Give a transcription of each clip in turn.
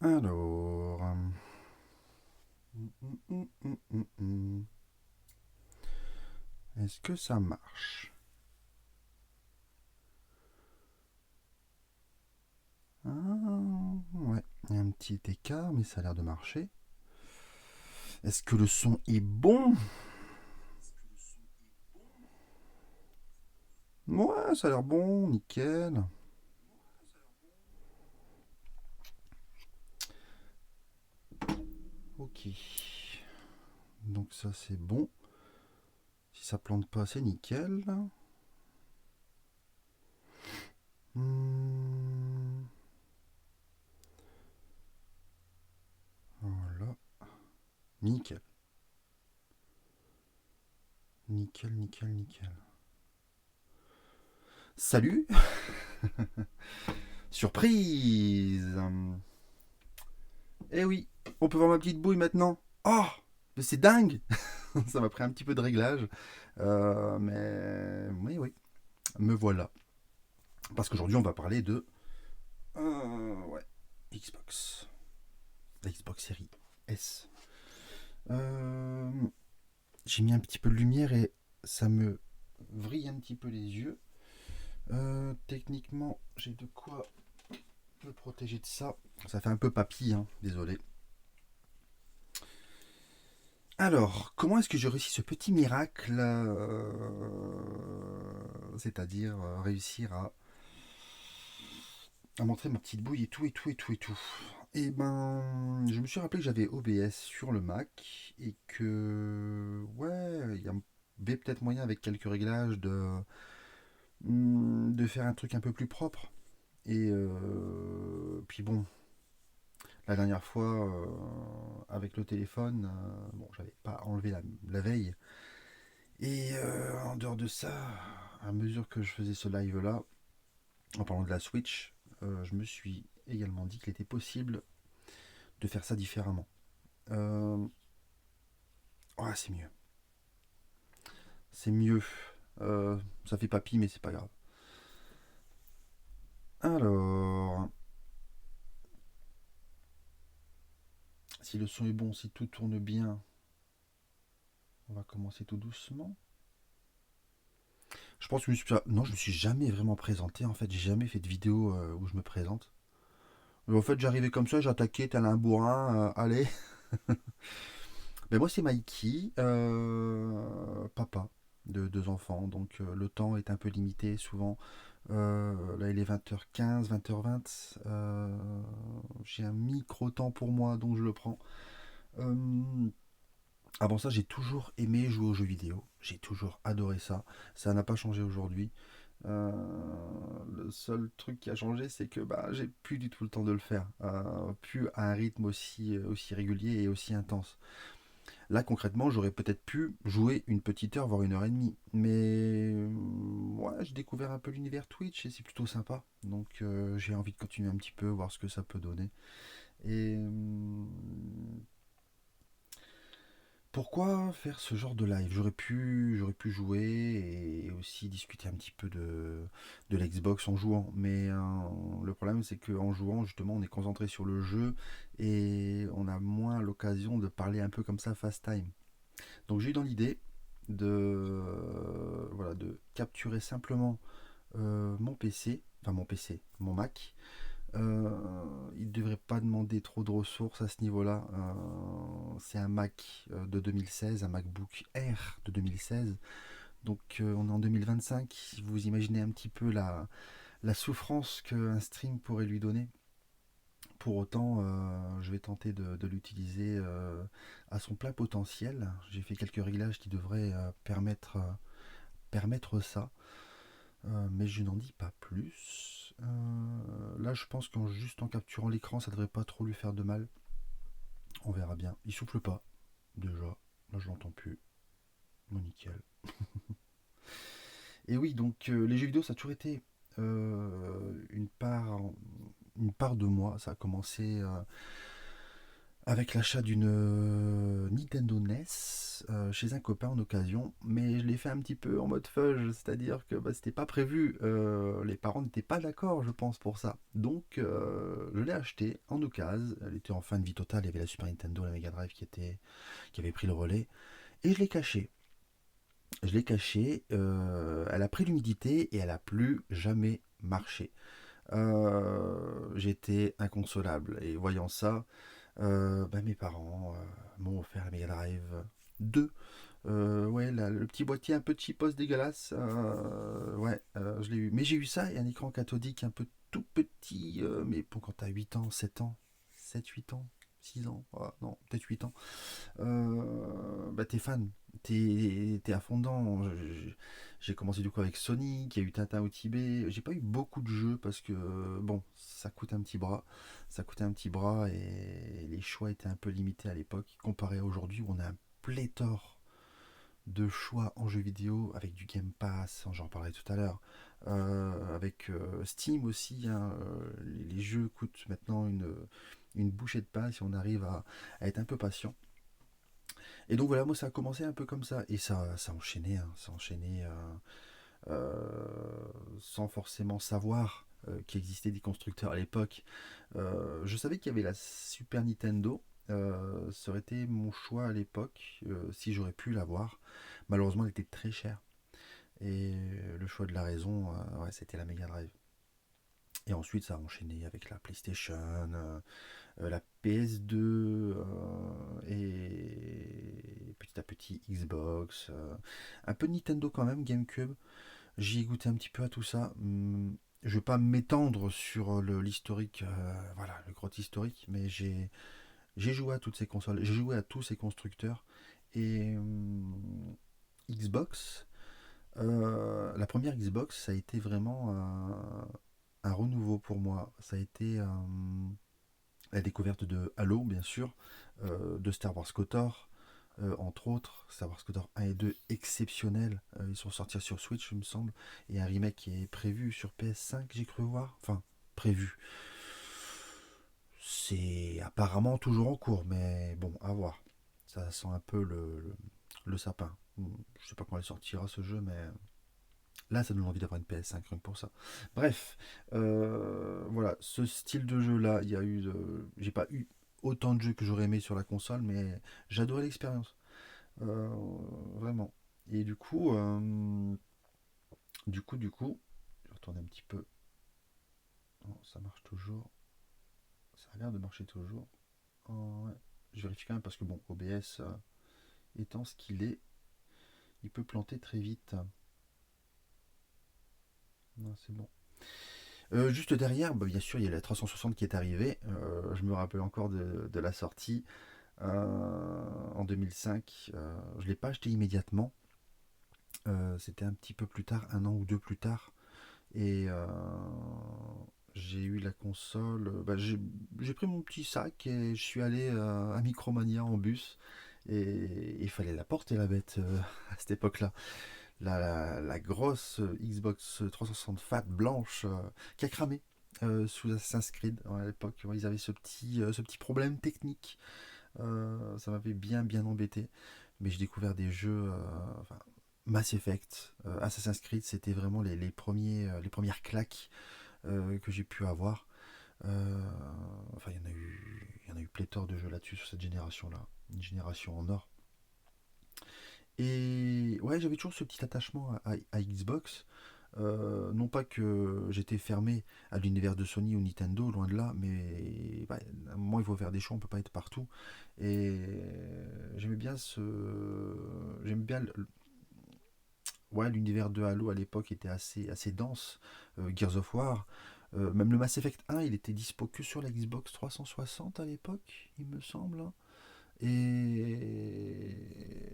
Alors. hum, hum, hum, hum, hum. Est-ce que ça marche? Ouais, il y a un petit écart, mais ça a l'air de marcher. Est-ce que le son est bon? Ouais, ça a l'air bon, nickel. Ok. Donc ça c'est bon. Si ça plante pas, c'est nickel. Hmm, Voilà. Nickel. Nickel, nickel, nickel. Salut. Surprise. Eh oui, on peut voir ma petite bouille maintenant. Oh, mais c'est dingue. Ça m'a pris un petit peu de réglage. Mais oui, oui, me voilà. Parce qu'aujourd'hui, on va parler de ouais, Xbox. La Xbox Series S. Euh, j'ai mis un petit peu de lumière et ça me vrille un petit peu les yeux. Techniquement, j'ai de quoi me protéger de ça. Ça fait un peu papy, hein, désolé. Alors, comment est-ce que j'ai réussi ce petit miracle, c'est-à-dire réussir à montrer ma petite bouille et tout, et tout, et tout, et tout. Et ben, je me suis rappelé que j'avais OBS sur le Mac et que, ouais, il y avait peut-être moyen avec quelques réglages de faire un truc un peu plus propre. Et puis bon, la dernière fois, avec le téléphone, bon, j'avais pas enlevé la veille. Et en dehors de ça, à mesure que je faisais ce live-là, en parlant de la Switch, je me suis également dit qu'il était possible de faire ça différemment. Euh, ouais, c'est mieux. C'est mieux. Ça fait papy, mais c'est pas grave. Alors, si le son est bon, si tout tourne bien, on va commencer tout doucement. Je pense que non, je me suis jamais vraiment présenté. En fait, j'ai jamais fait de vidéo où je me présente. En fait, j'arrivais comme ça, j'attaquais, tel un bourrin. Allez. Mais moi, c'est Mikey, papa de deux enfants. Donc, le temps est un peu limité souvent. Là, il est 20h15, 20h20. J'ai un micro-temps pour moi, donc je le prends. Euh, Avant ça, j'ai toujours aimé jouer aux jeux vidéo. J'ai toujours adoré ça. Ça n'a pas changé aujourd'hui. Euh, le seul truc qui a changé, c'est que bah, j'ai plus du tout le temps de le faire. Plus à un rythme aussi régulier et aussi intense. Là, concrètement, j'aurais peut-être pu jouer une petite heure, voire une heure et demie. Mais ouais, j'ai découvert un peu l'univers Twitch et c'est plutôt sympa. Donc j'ai envie de continuer un petit peu, voir ce que ça peut donner. Et pourquoi faire ce genre de live? J'aurais pu jouer et aussi discuter un petit peu de l'Xbox en jouant. Mais le problème, c'est qu'en jouant, justement, on est concentré sur le jeu et on a moins l'occasion de parler un peu comme ça fast time. Donc j'ai eu dans l'idée voilà, de capturer simplement mon PC, enfin mon PC, mon Mac. Euh, il ne devrait pas demander trop de ressources à ce niveau-là. C'est un Mac de 2016, un MacBook Air de 2016. Donc on est en 2025. Si vous imaginez un petit peu la souffrance qu'un stream pourrait lui donner. Pour autant, je vais tenter de l'utiliser à son plein potentiel. J'ai fait quelques réglages qui devraient permettre ça. Mais je n'en dis pas plus. Là, je pense qu'en juste en capturant l'écran, ça devrait pas trop lui faire de mal. On verra bien. Il souffle pas, déjà. Là, je l'entends plus. Bon, nickel. Et oui, donc les jeux vidéo, ça a toujours été une part de moi. Ça a commencé avec l'achat d'une Nintendo NES chez un copain en occasion, mais je l'ai fait un petit peu en mode fudge, c'est-à-dire que bah, c'était pas prévu, les parents n'étaient pas d'accord, je pense, pour ça. Donc je l'ai acheté en occasion, elle était en fin de vie totale, il y avait la Super Nintendo, la Mega Drive qui avait pris le relais, et je l'ai caché. Je l'ai caché, elle a pris l'humidité et elle a plus jamais marché. J'étais inconsolable, et voyant ça, bah, mes parents m'ont offert la Mega Drive 2. Ouais, le petit boîtier un peu cheapos dégueulasse. Ouais, je l'ai eu. Mais j'ai eu ça et un écran cathodique un peu tout petit. Mais pour quand t'as 8 ans, 7 ans, 7 8 ans, 6 ans, ah, non, peut-être 8 ans. Bah t'es fan. T'es à fond dedans. J'ai commencé du coup avec Sonic, il y a eu Tintin au Tibet. J'ai pas eu beaucoup de jeux parce que, bon, ça coûte un petit bras. Ça coûtait un petit bras et les choix étaient un peu limités à l'époque comparé à aujourd'hui où on a un pléthore de choix en jeux vidéo avec du Game Pass, j'en parlais tout à l'heure, avec Steam aussi. Hein, les jeux coûtent maintenant une bouchée de pain si on arrive à être un peu patient. Et donc voilà, moi ça a commencé un peu comme ça et ça enchaînait, hein, ça enchaînait sans forcément savoir qu'il existait des constructeurs à l'époque. Je savais qu'il y avait la Super Nintendo. Ça aurait été mon choix à l'époque si j'aurais pu l'avoir. Malheureusement, elle était très chère. Et le choix de la raison, ouais, c'était la Mega Drive. Et ensuite, ça a enchaîné avec la PlayStation, la PS2 et petit à petit Xbox, un peu Nintendo quand même, GameCube. J'y ai goûté un petit peu à tout ça. Je vais pas m'étendre sur l'historique, voilà, le gros historique, mais j'ai joué à toutes ces consoles, j'ai joué à tous ces constructeurs. Et Xbox, la première Xbox, ça a été vraiment un renouveau pour moi. Ça a été la découverte de Halo, bien sûr, de Star Wars KOTOR, entre autres. Star Wars KOTOR 1 et 2, exceptionnels. Ils sont sortis sur Switch, il me semble. Et un remake qui est prévu sur PS5, j'ai cru voir. Enfin, prévu. C'est apparemment toujours en cours, mais bon, à voir. Ça sent un peu le sapin. Je sais pas quand il sortira ce jeu, mais là, ça donne envie d'avoir une PS5 rien que pour ça. Bref, voilà, ce style de jeu-là, il y a eu, j'ai pas eu autant de jeux que j'aurais aimé sur la console, mais j'adorais l'expérience, Euh, vraiment. Et du coup, je vais retourner un petit peu. Non, ça marche toujours. Ça a l'air de marcher toujours. Oh, ouais. Je vérifie quand même parce que bon, OBS étant ce qu'il est, il peut planter très vite. Non, c'est bon. Juste derrière, bah, bien sûr, il y a la 360 qui est arrivée. Je me rappelle encore de la sortie en 2005. Je ne l'ai pas acheté immédiatement. C'était un petit peu plus tard, un an ou deux plus tard. Et j'ai eu la console. Bah, j'ai pris mon petit sac et je suis allé à Micromania en bus. Et il fallait la porter, la bête, à cette époque-là. La grosse Xbox 360 Fat blanche qui a cramé sous Assassin's Creed. Ouais, à l'époque, ouais, ils avaient ce petit problème technique. Ça m'avait bien embêté. Mais j'ai découvert des jeux, enfin, Mass Effect, Assassin's Creed, c'était vraiment les premières claques que j'ai pu avoir. Enfin, il y en a eu pléthore de jeux là-dessus sur cette génération-là. Une génération en or. Et ouais, j'avais toujours ce petit attachement à Xbox. Non pas que j'étais fermé à l'univers de Sony ou Nintendo, loin de là, mais bah, à un moment il faut faire des choix, on peut pas être partout. Et j'aimais bien j'aime bien ouais, l'univers de Halo à l'époque était assez dense. Gears of War, même le Mass Effect 1, il était dispo que sur la Xbox 360 à l'époque, il me semble. Hein. Et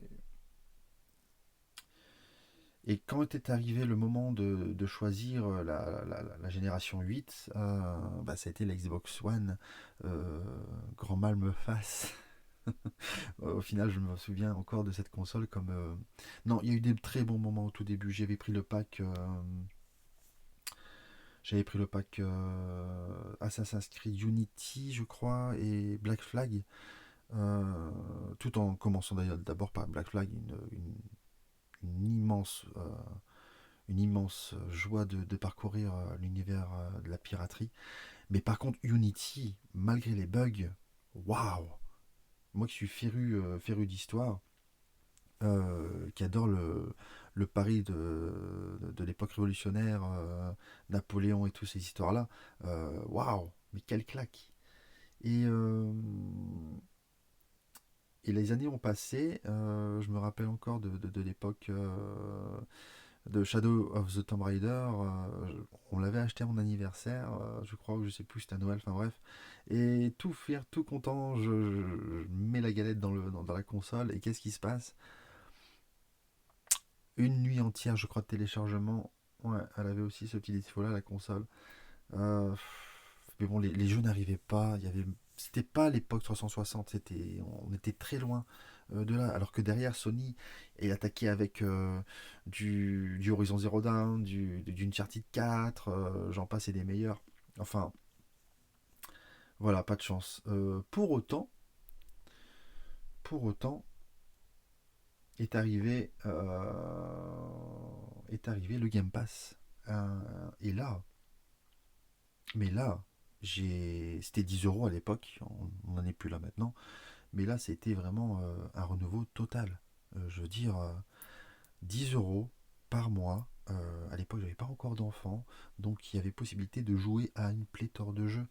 Et quand est arrivé le moment de choisir la génération 8, bah, ça a été la Xbox One. Euh, Grand mal me fasse. Au final, je me souviens encore de cette console comme... Non, il y a eu des très bons moments au tout début. J'avais pris le pack Assassin's Creed Unity, je crois, et Black Flag. tout en commençant d'ailleurs d'abord par Black Flag, une immense, une immense joie de parcourir l'univers de la piraterie. Mais par contre, Unity, malgré les bugs, waouh! Moi qui suis féru d'histoire, qui adore le Paris de l'époque révolutionnaire, Napoléon et toutes ces histoires-là, waouh! Mais quelle claque! Et, euh, et les années ont passé, je me rappelle encore de l'époque de Shadow of the Tomb Raider. On l'avait acheté à mon anniversaire, je crois, ou je sais plus, c'était à Noël, enfin bref. Et tout fier, tout content, je mets la galette dans la console, et qu'est-ce qui se passe? Une nuit entière, je crois, de téléchargement. Ouais, elle avait aussi ce petit défaut-là, la console. Euh, mais bon, les jeux n'arrivaient pas. C'était pas l'époque 360. On était très loin de là. Alors que derrière, Sony est attaqué avec du Horizon Zero Dawn, du Uncharted 4, j'en passe et des meilleurs. Enfin, voilà, pas de chance. Pour autant, est arrivé le Game Pass. Et là, mais là, c'était 10 euros à l'époque, on n'en est plus là maintenant, mais là, c'était vraiment un renouveau total. Je veux dire, 10 euros par mois. À l'époque, j'avais pas encore d'enfant, donc il y avait possibilité de jouer à une pléthore de jeux.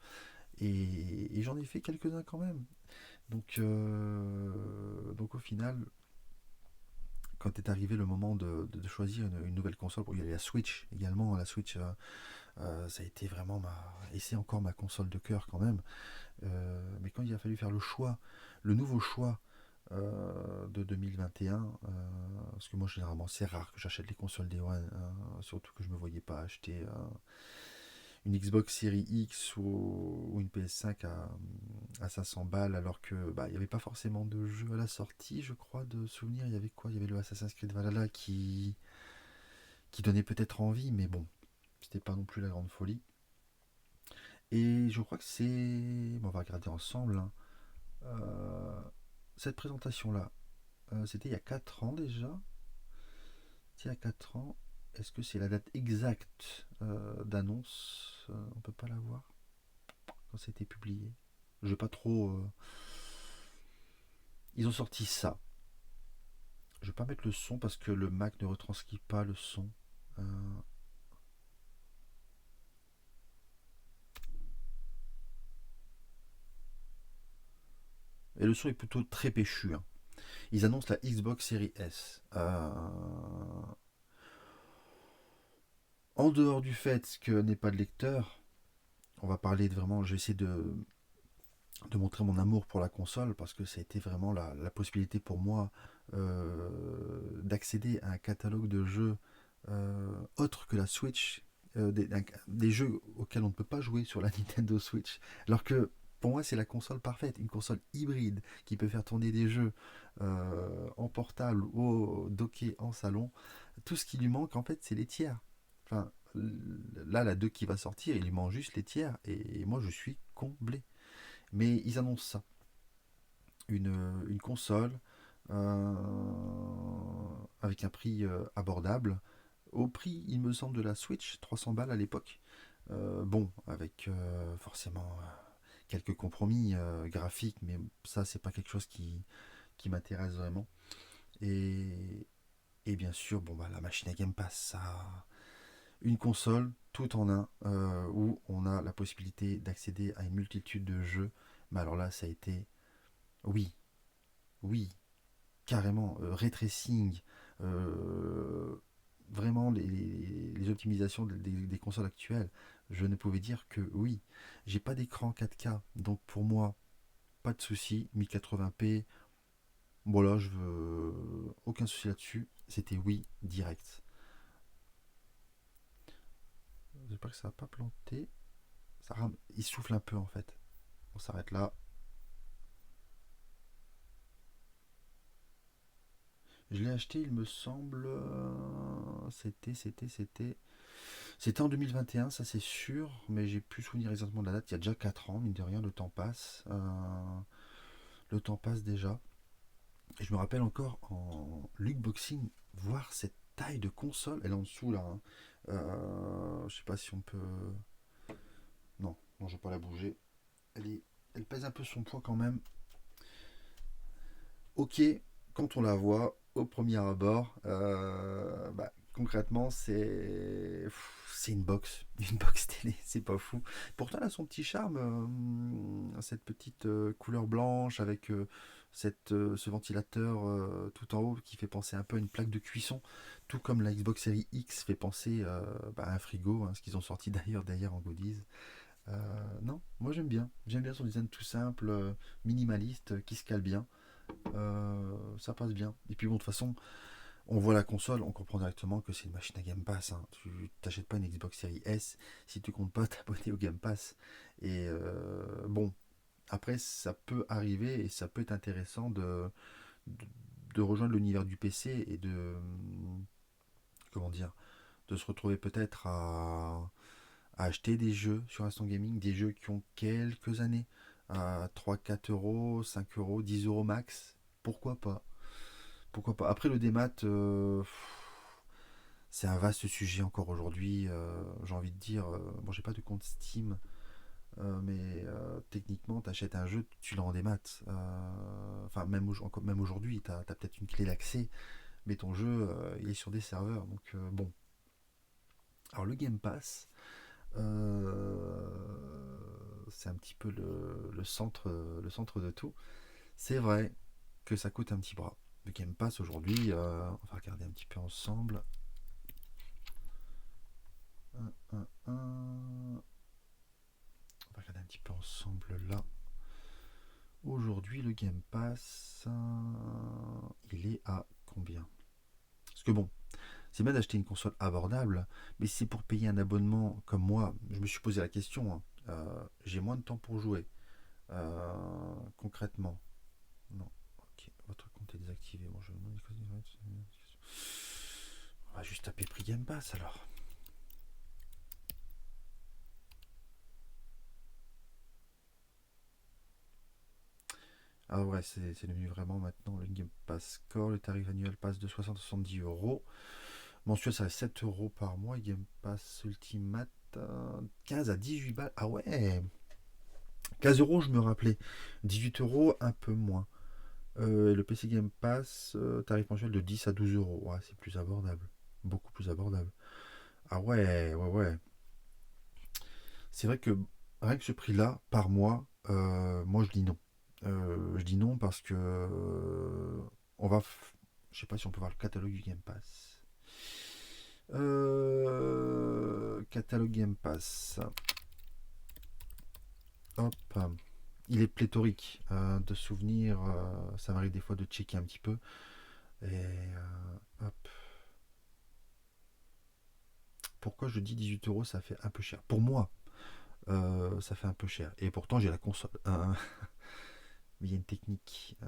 Et j'en ai fait quelques-uns quand même. Donc au final, quand est arrivé le moment de choisir une nouvelle console, il y avait la Switch également, la Switch, ça a été vraiment et c'est encore ma console de cœur quand même. Mais quand il a fallu faire le nouveau choix de 2021, parce que moi généralement c'est rare que j'achète les consoles Day One, surtout que je me voyais pas acheter une Xbox Series X ou une PS5 à 500 balles, alors que il n'y avait pas forcément de jeu à la sortie, je crois, de souvenir. Il y avait quoi? Il y avait le Assassin's Creed Valhalla qui donnait peut-être envie, mais bon, c'était pas non plus la grande folie. Et je crois que c'est. Bon, on va regarder ensemble, hein. Euh, Cette présentation-là, c'était il y a 4 ans déjà. C'était il y a 4 ans. Est-ce que c'est la date exacte d'annonce? On peut pas la voir quand c'était publié. Je vais pas trop. Ils ont sorti ça. Je vais pas mettre le son parce que le Mac ne retranscrit pas le son. Euh, Et le son est plutôt très péchu, hein. Ils annoncent la Xbox Series S. En dehors du fait que n'est pas de lecteur, on va parler de vraiment. Je vais essayer de montrer mon amour pour la console parce que ça a été vraiment la possibilité pour moi d'accéder à un catalogue de jeux autres que la Switch, des jeux auxquels on ne peut pas jouer sur la Nintendo Switch. Alors que pour moi, c'est la console parfaite, une console hybride qui peut faire tourner des jeux en portable ou docké en salon. Tout ce qui lui manque, en fait, c'est les tiers. Enfin, là, la 2 qui va sortir, il lui manque juste les tiers. Et moi, je suis comblé. Mais ils annoncent ça. Une console euh, avec un prix abordable. Au prix, il me semble, de la Switch, 300 balles à l'époque. Bon, avec forcément quelques compromis graphiques, mais ça, c'est pas quelque chose qui m'intéresse vraiment. Et, et bien sûr, bon, la machine à Game Pass, ça, une console tout en un, où on a la possibilité d'accéder à une multitude de jeux. Mais alors là, ça a été, oui, oui, carrément, ray tracing, euh, vraiment les optimisations des consoles actuelles, je ne pouvais dire que oui. J'ai pas d'écran 4K, donc pour moi, pas de souci. 1080p, voilà, je veux aucun souci là-dessus. C'était oui, direct. J'espère que ça va pas planter. Il souffle un peu en fait. On s'arrête là. Je l'ai acheté, il me semble. C'était en 2021, ça c'est sûr, mais j'ai plus souvenir exactement de la date. Il y a déjà 4 ans, mine de rien, le temps passe. Le temps passe déjà. Et je me rappelle encore en lookboxing, voir cette taille de console. Elle est en dessous là, hein. Je sais pas si on peut. Non, non, je vais pas la bouger. Elle pèse un peu son poids quand même. Ok, quand on la voit au premier abord, concrètement, c'est une box télé, c'est pas fou. Pourtant, elle a son petit charme, cette petite couleur blanche avec ce ventilateur tout en haut qui fait penser un peu à une plaque de cuisson, tout comme la Xbox Series X fait penser à un frigo, hein, ce qu'ils ont sorti d'ailleurs en goodies. Non, moi j'aime bien son design tout simple, minimaliste, qui se cale bien. Ça passe bien. Et puis bon, de toute façon, on voit la console, on comprend directement que c'est une machine à Game Pass, hein. Tu t'achètes pas une Xbox Series S si tu comptes pas t'abonner au Game Pass. Et bon, après, ça peut arriver et ça peut être intéressant de, de rejoindre l'univers du PC et comment dire, de se retrouver peut-être à acheter des jeux sur Instant Gaming, des jeux qui ont quelques années, à 3 4 euros, 5 euros, 10 euros max. Pourquoi pas? Pourquoi pas? Après le démat, c'est un vaste sujet encore aujourd'hui. J'ai envie de dire, bon, j'ai pas de compte Steam, techniquement, tu achètes un jeu, tu l'as en démat. Enfin, même aujourd'hui, tu as peut-être une clé d'accès, mais ton jeu, il est sur des serveurs. Donc, bon. Alors, le Game Pass, c'est un petit peu le centre de tout. C'est vrai que ça coûte un petit bras. Le Game Pass aujourd'hui, on va regarder un petit peu ensemble. On va regarder un petit peu ensemble là. Aujourd'hui, le Game Pass, il est à combien? Parce que bon, c'est bien d'acheter une console abordable, mais si c'est pour payer un abonnement comme moi, je me suis posé la question, hein. J'ai moins de temps pour jouer. Concrètement, non. Ok, votre compte est désactivé. Bon, on va juste taper prix Game Pass alors. Ah ouais, c'est devenu vraiment maintenant le Game Pass Core. Le tarif annuel passe de 60 à 70 euros. Mensuel, ça va 7 euros par mois. Game Pass Ultimate, 15 à 18 balles. Ah ouais, 15 euros, je me rappelais. 18 euros, un peu moins. Le PC Game Pass, tarif mensuel de 10 à 12 euros. Ouais, c'est plus abordable. Beaucoup plus abordable. Ah ouais, ouais, ouais. C'est vrai que rien que ce prix-là, par mois, moi je dis non. Je dis non parce que on va. Je sais pas si on peut voir le catalogue du Game Pass. Catalogue Game Pass. Hop. Il est pléthorique de souvenirs. Ça m'arrive des fois de checker un petit peu. Et hop. Pourquoi je dis 18 euros, ça fait un peu cher. Pour moi, ça fait un peu cher. Et pourtant, j'ai la console. Mais il y a une technique.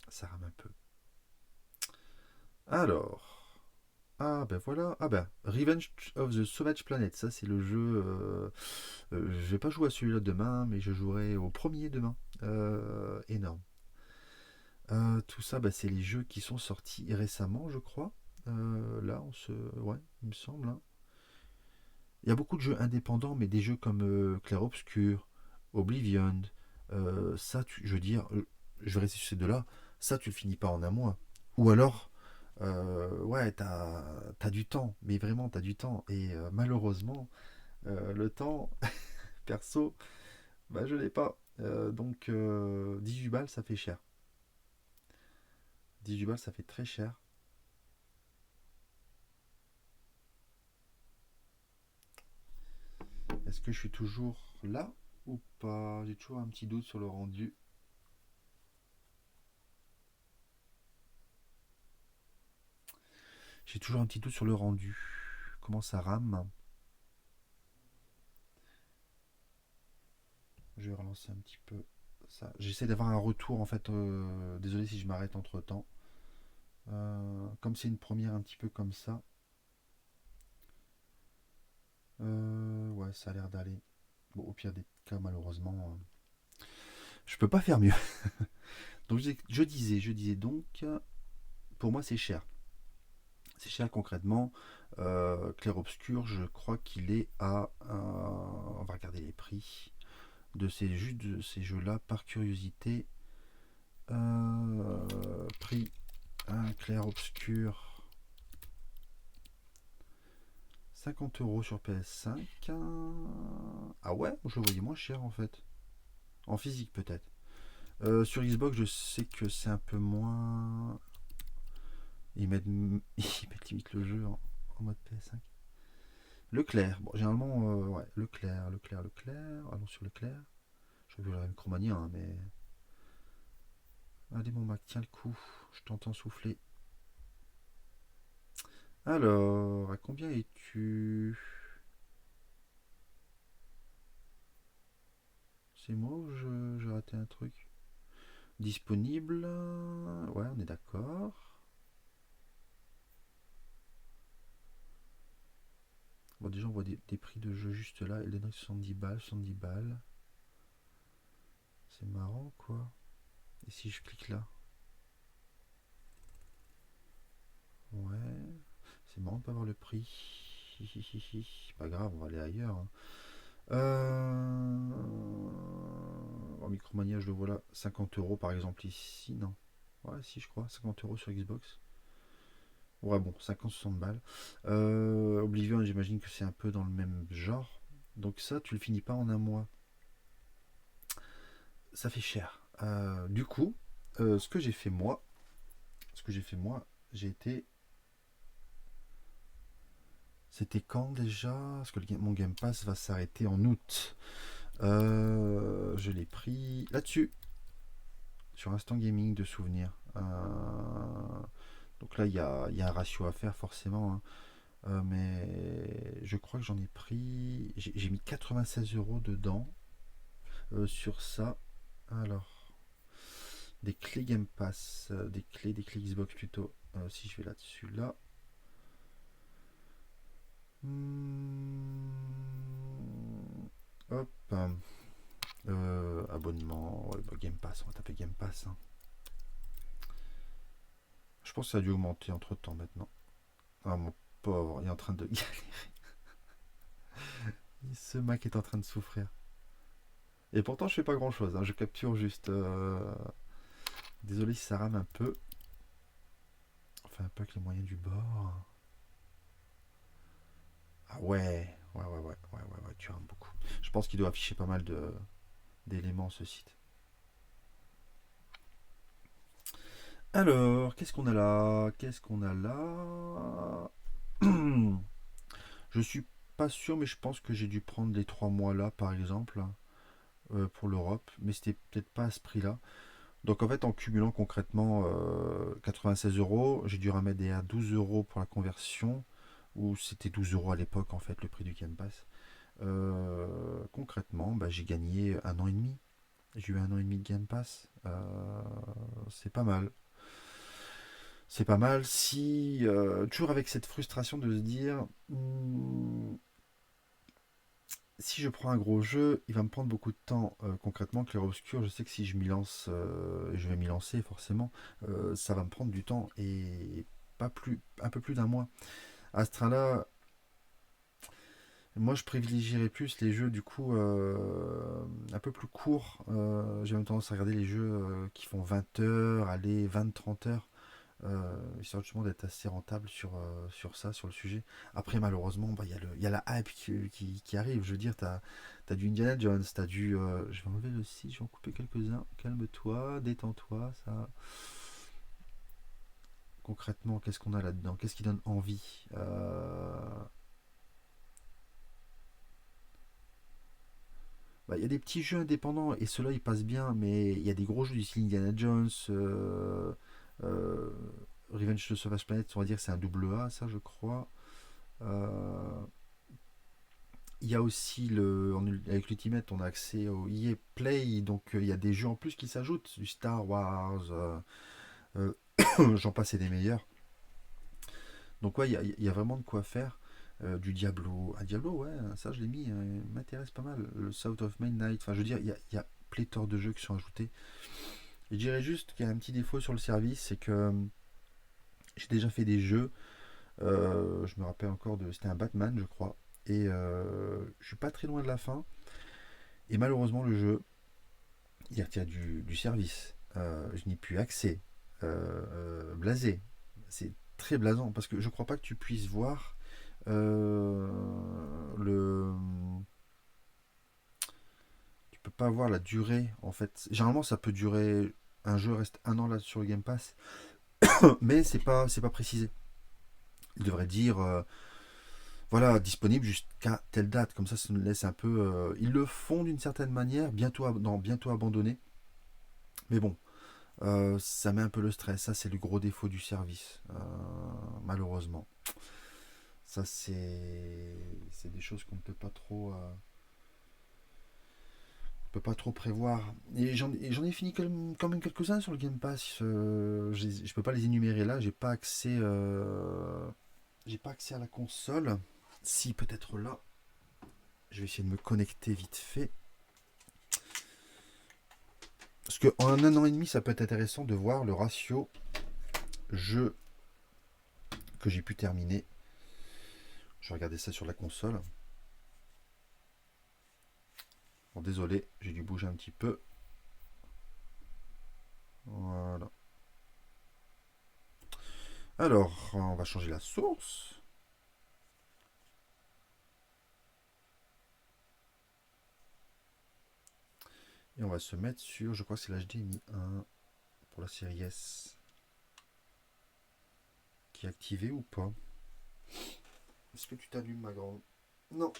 Ça rame un peu. Alors. Ah ben voilà. Ah ben, Revenge of the Savage Planet. Ça, c'est le jeu. Je vais pas jouer à celui-là demain, mais je jouerai au premier demain. Énorme. Tout ça, bah, c'est les jeux qui sont sortis récemment, je crois. Là, ouais, il me semble, hein. Il y a beaucoup de jeux indépendants, mais des jeux comme Clair Obscur, Oblivion, ça, je veux dire, je vais rester sur ces deux-là, ça, tu le finis pas en un mois. Ou alors, ouais, t'as du temps, mais vraiment, t'as du temps. Et malheureusement, le temps, perso, bah, je l'ai pas. Donc, 18 balles, ça fait cher. 18 balles, ça fait très cher. Est-ce que je suis toujours là ou pas? J'ai toujours un petit doute sur le rendu. J'ai toujours un petit doute sur le rendu. Comment ça rame? Je vais relancer un petit peu ça. J'essaie d'avoir un retour en fait. Désolé si je m'arrête entre temps. Comme c'est une première un petit peu comme ça. Ouais, ça a l'air d'aller. Bon, au pire des cas, malheureusement, Je peux pas faire mieux. Donc je disais donc, pour moi c'est cher. C'est cher concrètement. Clair-Obscur, je crois qu'il est à... on va regarder les prix de ces jeux-là par curiosité. Prix Clair-Obscur, 50 € sur PS5. Ah ouais, je le voyais moins cher en fait. En physique peut-être. Sur Xbox, je sais que c'est un peu moins. Ils mettent limite le jeu en mode PS5. Leclerc. Bon, généralement, ouais, Leclerc. Allons sur Leclerc. J'ai vu la Micromania, hein, mais. Allez, mon Mac, tiens le coup. Je t'entends souffler. Alors, à combien es-tu? C'est moi ou j'ai raté un truc? Disponible. Ouais, on est d'accord. Bon, déjà, on voit des prix de jeu juste là. Elden Ring 70 balles, 70 balles. C'est marrant, quoi. Et si je clique là? Ouais. C'est marrant de pas voir le prix. Pas grave, on va aller ailleurs, hein. En Micromania, je le vois là. 50 € par exemple ici, non? Ouais, si, je crois. 50 € sur Xbox. Ouais, bon, 50-60 balles. Oblivion, j'imagine que c'est un peu dans le même genre. Donc ça, tu le finis pas en un mois. Ça fait cher. Du coup, ce que j'ai fait moi, j'ai été. C'était quand déjà? Parce que mon Game Pass va s'arrêter en août. Je l'ai pris là-dessus, sur Instant Gaming de souvenirs. Donc là, il y a un ratio à faire forcément, hein. Mais je crois que j'en ai pris. J'ai mis 96 € dedans, sur ça. Alors, des clés Game Pass, des clés Xbox plutôt. Si je vais là-dessus, là. Hmm, hop. Abonnement. Ouais, bah, Game Pass, on va taper Game Pass, hein. Je pense que ça a dû augmenter entre temps maintenant. Ah, mon pauvre, il est en train de galérer. Ce Mac est en train de souffrir. Et pourtant, je fais pas grand chose, hein. Je capture juste. Désolé si ça rame un peu. Enfin, un peu avec les moyens du bord. Ah ouais, tu rames beaucoup. Je pense qu'il doit afficher pas mal d'éléments ce site. Alors, qu'est-ce qu'on a là? Qu'est-ce qu'on a là? Je suis pas sûr, mais je pense que j'ai dû prendre les 3 mois là, par exemple, pour l'Europe. Mais c'était peut-être pas à ce prix-là. Donc en fait, en cumulant concrètement 96 €, j'ai dû remettre à 12 € pour la conversion, ou c'était 12 € à l'époque en fait, le prix du Game Pass. Concrètement, bah, j'ai gagné un an et demi. J'ai eu un an et demi de Game Pass. C'est pas mal. C'est pas mal si... toujours avec cette frustration de se dire, si je prends un gros jeu, il va me prendre beaucoup de temps. Concrètement, Clair Obscur, je sais que si je m'y lance, je vais m'y lancer forcément, ça va me prendre du temps et pas plus, un peu plus d'un mois. À ce train-là, moi je privilégierais plus les jeux du coup un peu plus courts. J'ai même tendance à regarder les jeux qui font 20 heures, allez, 20-30 heures. Histoire justement d'être assez rentable sur ça, sur le sujet. Après, malheureusement, bah, il y a la hype qui arrive. Je veux dire, t'as du Indiana Jones, t'as du. Je vais enlever le 6, je vais en couper quelques-uns. Calme-toi, détends-toi. Ça. Concrètement, qu'est-ce qu'on a là-dedans? Qu'est-ce qui donne envie? Bah, il y a des petits jeux indépendants et ceux-là ils passent bien, mais il y a des gros jeux du style Indiana Jones, euh, Revenge of the Savage Planet, on va dire que c'est un double A, ça je crois. Euh, Il y a aussi avec l'Ultimate, on a accès au EA Play, donc il y a des jeux en plus qui s'ajoutent, du Star Wars, j'en passe et des meilleurs. Donc ouais, il y a vraiment de quoi faire. Du Diablo, Diablo, ouais, ça je l'ai mis, il m'intéresse pas mal. Le South of Midnight, enfin je veux dire, il y a pléthore de jeux qui sont ajoutés. Je dirais juste qu'il y a un petit défaut sur le service, c'est que j'ai déjà fait des jeux. Je me rappelle encore c'était un Batman, je crois. Et je suis pas très loin de la fin. Et malheureusement, le jeu, il retire du service. Je n'y ai plus accès. Blasé. C'est très blasant parce que je crois pas que tu puisses voir le. Tu peux pas voir la durée en fait. Généralement, ça peut durer. Un jeu reste un an là sur le Game Pass, mais c'est pas précisé. Il devrait dire voilà, disponible jusqu'à telle date. Comme ça nous laisse un peu. Ils le font d'une certaine manière, bientôt abandonné. Mais bon, ça met un peu le stress. Ça, c'est le gros défaut du service, malheureusement. Ça, c'est des choses qu'on ne peut pas trop prévoir. Et j'en ai fini quand même quelques-uns sur le Game Pass. Je peux pas les énumérer là. J'ai pas accès à la console. Si, peut-être là. Je vais essayer de me connecter vite fait. Parce qu'en un an et demi, ça peut être intéressant de voir le ratio jeu que j'ai pu terminer. Je vais regarder ça sur la console. Bon, désolé, j'ai dû bouger un petit peu. Voilà. Alors, on va changer la source. Et on va se mettre sur, je crois que c'est l'HDMI 1 pour la série S. Qui est activé ou pas? Est-ce que tu t'allumes, ma grande? Non.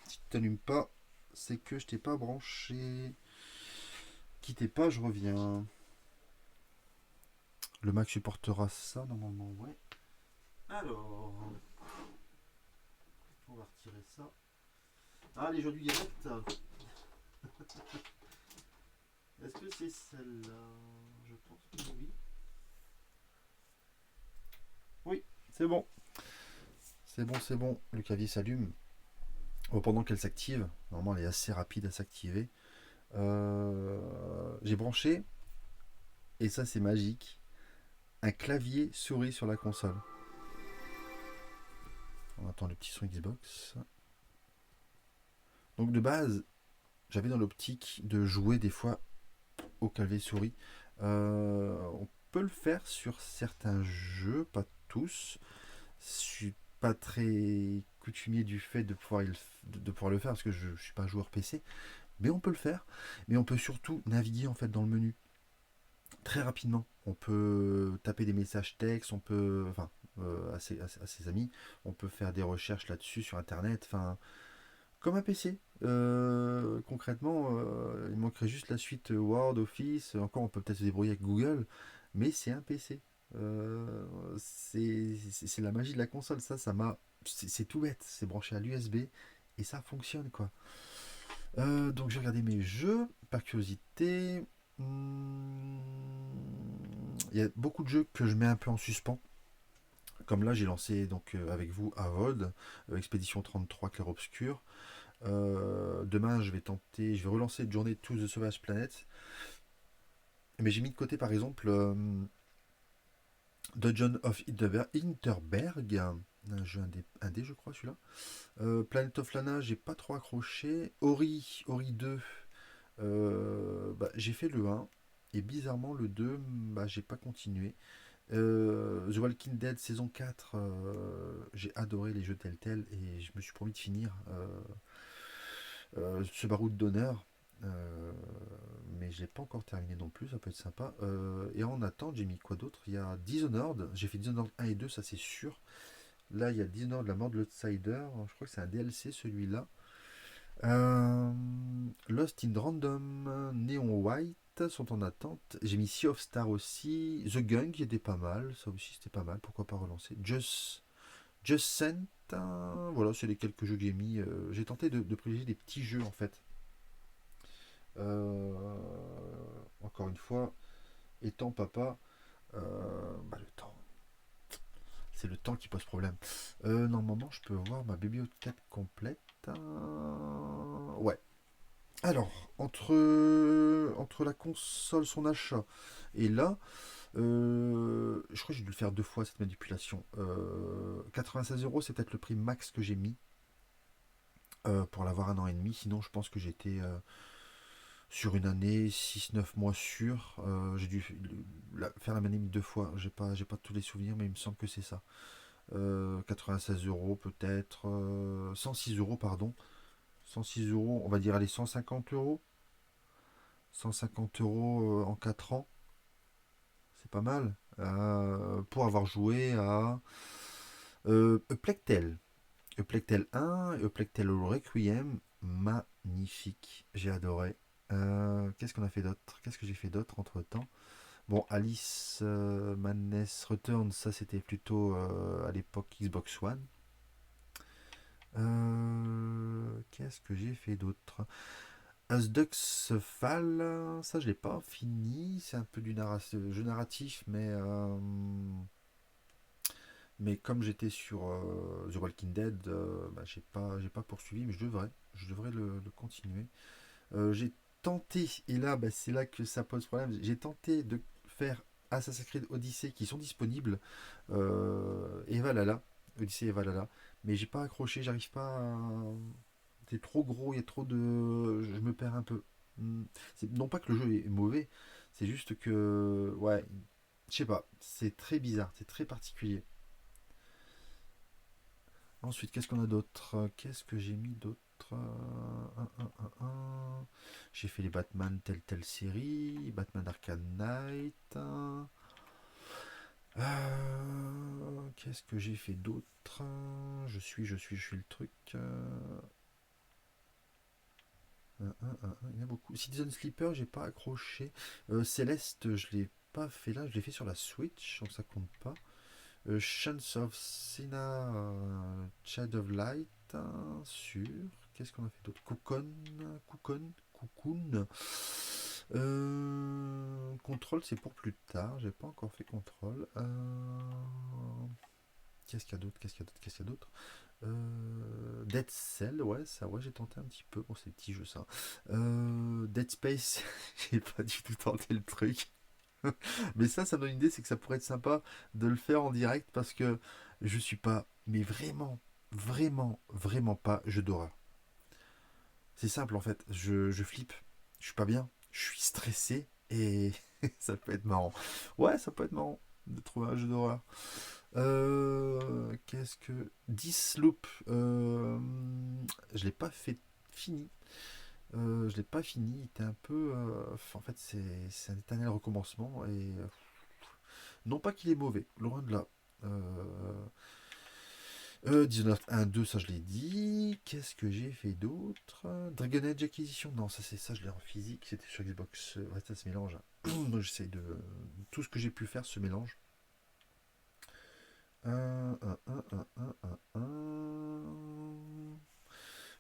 Si tu t'allumes pas, c'est que je t'ai pas branché. Quittez pas, je reviens. Le Mac supportera ça normalement, ouais. Alors, on va retirer ça. Ah, les jeux du direct. Est-ce que c'est celle-là? Je pense que oui. Oui, c'est bon. C'est bon. Le clavier s'allume. Bon, pendant qu'elle s'active, normalement elle est assez rapide à s'activer. J'ai branché, et ça c'est magique, un clavier souris sur la console. On attend le petit son Xbox. Donc de base, j'avais dans l'optique de jouer des fois au clavier souris. On peut le faire sur certains jeux, pas tous. Je suis pas très coutumier du fait de pouvoir le faire parce que je suis pas joueur PC, mais on peut le faire. Mais on peut surtout naviguer en fait dans le menu très rapidement. On peut taper des messages textes, on peut, enfin, à ses amis, on peut faire des recherches là-dessus sur Internet, enfin, comme un PC. Concrètement, il manquerait juste la suite Word, Office. Encore, on peut peut-être se débrouiller avec Google, mais c'est un PC. C'est la magie de la console. C'est tout bête. C'est branché à l'USB et ça fonctionne quoi. Donc j'ai regardé mes jeux par curiosité. Il y a beaucoup de jeux que je mets un peu en suspens. Comme là, j'ai lancé donc avec vous Avold, Expédition 33 Clair Obscur. Demain, je vais relancer Journée to the Sauvage Planet. Mais j'ai mis de côté par exemple Dungeon of Interberg, un jeu indé je crois celui-là. Planet of Lana, j'ai pas trop accroché. Ori 2, j'ai fait le 1. Et bizarrement, le 2, j'ai pas continué. The Walking Dead saison 4, j'ai adoré les jeux Telltale et je me suis promis de finir ce baroud d'honneur. Euh, mais je l'ai pas encore terminé non plus, ça peut être sympa. Et en attente, j'ai mis quoi d'autre? Il y a Dishonored, j'ai fait Dishonored 1 et 2, ça c'est sûr. Là, il y a Dishonored, la mort de l'Outsider, je crois que c'est un DLC celui-là. Euh, Lost in Random, Neon White sont en attente. J'ai mis Sea of Star aussi. The Gun qui était pas mal. Ça aussi c'était pas mal. Pourquoi pas relancer. Just Sent. Voilà, c'est les quelques jeux que j'ai mis. J'ai tenté de privilégier des petits jeux en fait. Euh, Encore une fois, étant papa, le temps. C'est le temps qui pose problème. Normalement, je peux voir ma bibliothèque complète. Ouais, Alors, entre la console, son achat, et là, je crois que j'ai dû le faire deux fois cette manipulation. 96 euros, c'est peut-être le prix max que j'ai mis pour l'avoir un an et demi. Sinon, je pense que j'étais sur une année, 6 9 mois sûr. J'ai dû faire la manip deux fois. J'ai pas tous les souvenirs, mais il me semble que c'est ça. 96 euros peut-être. 106 euros, pardon. 106 euros, on va dire, allez, 150 euros. 150 euros en 4 ans. C'est pas mal. Pour avoir joué à Plectel. Plectel 1, Plectel Requiem. Magnifique. J'ai adoré. Qu'est-ce qu'on a fait d'autre? Qu'est-ce que j'ai fait d'autre entre temps? Bon, Alice Madness Return, ça c'était plutôt à l'époque Xbox One. Qu'est-ce que j'ai fait d'autre? As Ducks Fall, ça je l'ai pas fini. C'est un peu du jeu narratif, mais comme j'étais sur The Walking Dead, bah, j'ai pas poursuivi, mais je devrais le continuer. J'ai tenté, et là bah, c'est là que ça pose problème, j'ai tenté de faire Assassin's Creed Odyssey qui sont disponibles, et Valhalla, Odyssey et Valhalla, mais j'ai pas accroché, j'arrive pas à... C'est trop gros, il y a trop de... Je me perds un peu. Non pas que le jeu est mauvais, c'est juste que... Ouais, je sais pas, c'est très bizarre, c'est très particulier. Ensuite, qu'est-ce qu'on a d'autre? Qu'est-ce que j'ai mis d'autre? J'ai fait les Batman telle série, Batman Arkham Knight. Qu'est-ce que j'ai fait d'autre? Je suis le truc. Il y en a beaucoup. Citizen Sleeper, j'ai pas accroché. Céleste, je l'ai pas fait là, je l'ai fait sur la Switch, donc ça compte pas. Chance of Sina, Child of Light, sur. Qu'est-ce qu'on a fait d'autre? Cocoon. Control, c'est pour plus tard. J'ai pas encore fait contrôle. Qu'est-ce qu'il y a d'autre? Qu'est-ce qu'il y a d'autre? Dead Cell, ouais, ça, ouais, j'ai tenté un petit peu. Bon, c'est petit jeu ça. Dead Space, j'ai pas du tout tenté le truc. Mais ça me donne une idée, c'est que ça pourrait être sympa de le faire en direct parce que je suis pas, mais vraiment, vraiment, vraiment pas jeu d'horreur. C'est simple en fait, je flippe, je suis pas bien, je suis stressé et ça peut être marrant. Ouais, ça peut être marrant de trouver un jeu d'horreur. Qu'est-ce que... 10 Loop, je l'ai pas fait fini. Je l'ai pas fini, il était un peu... en fait, c'est un éternel recommencement et non pas qu'il est mauvais, loin de là. Euh, 19 1 2, ça je l'ai dit. Qu'est-ce que j'ai fait d'autre? Dragon Age Acquisition, non, ça c'est ça, je l'ai en physique, c'était sur Xbox. Ouais, ça se mélange. Donc j'essaye de. Tout ce que j'ai pu faire se mélange.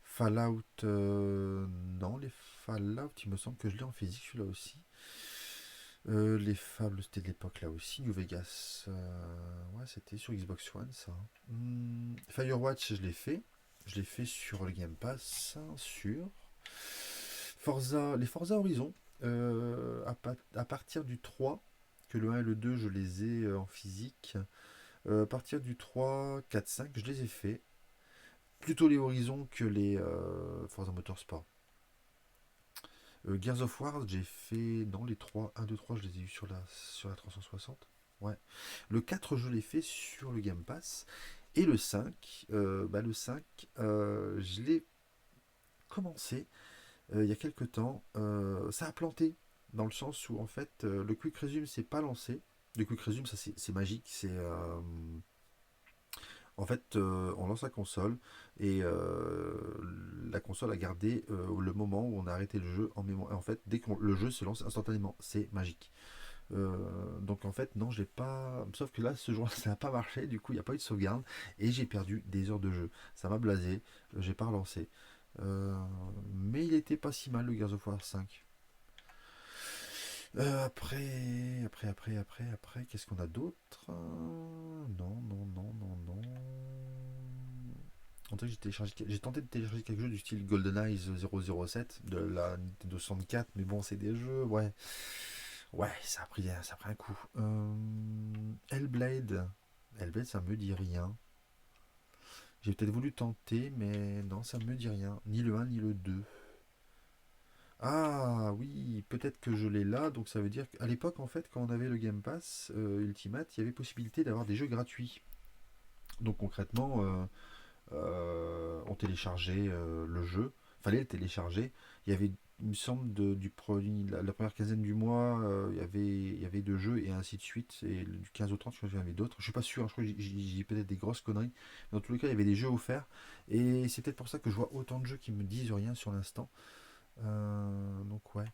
Fallout, non, les Fallout, il me semble que je l'ai en physique, celui-là aussi. Les Fables, c'était de l'époque là aussi. New Vegas, ouais, c'était sur Xbox One ça. Firewatch, je l'ai fait. Je l'ai fait sur le Game Pass, sur Forza, les Forza Horizon. À partir du 3, que le 1 et le 2, je les ai en physique. À partir du 3, 4, 5, je les ai fait. Plutôt les Horizons que les Forza Motorsport. Gears of War, j'ai fait. Non, les 3 1 2 3 je les ai eu sur la 360. Ouais. Le 4 je l'ai fait sur le Game Pass. Et le 5, le 5 je l'ai commencé il y a quelques temps. Ça a planté, dans le sens où en fait le Quick Resume s'est pas lancé. Le Quick Resume, ça c'est magique. En fait, on lance la console et la console a gardé le moment où on a arrêté le jeu en mémoire. Et en fait, dès que le jeu se lance instantanément, c'est magique. Donc en fait, non, je l'ai pas. Sauf que là, ce jour-là, ça n'a pas marché. Du coup, il n'y a pas eu de sauvegarde et j'ai perdu des heures de jeu. Ça m'a blasé. J'ai pas relancé. Euh, mais il était pas si mal le Gears of War 5. Après, qu'est-ce qu'on a d'autre? Non, non, non, non, non. En tout cas, j'ai tenté de télécharger quelques jeux du style GoldenEye 007 de la Nintendo 64, mais bon, c'est des jeux, ouais. Ouais, ça a pris un coup. Hellblade. Hellblade, ça me dit rien. J'ai peut-être voulu tenter, mais non, ça me dit rien. Ni le un ni le 2. Ah oui, peut-être que je l'ai là, donc ça veut dire qu'à l'époque, en fait, quand on avait le Game Pass Ultimate, il y avait possibilité d'avoir des jeux gratuits. Donc concrètement, on téléchargeait le jeu, fallait le télécharger. Il y avait, il me semble, du produit, la première quinzaine du mois, il y avait deux jeux et ainsi de suite. Et du 15 au 30, je crois qu'il y en avait d'autres. Je suis pas sûr, hein, je crois que j'ai dit peut-être des grosses conneries. Mais dans tous les cas, il y avait des jeux offerts. Et c'est peut-être pour ça que je vois autant de jeux qui me disent rien sur l'instant. Donc ouais.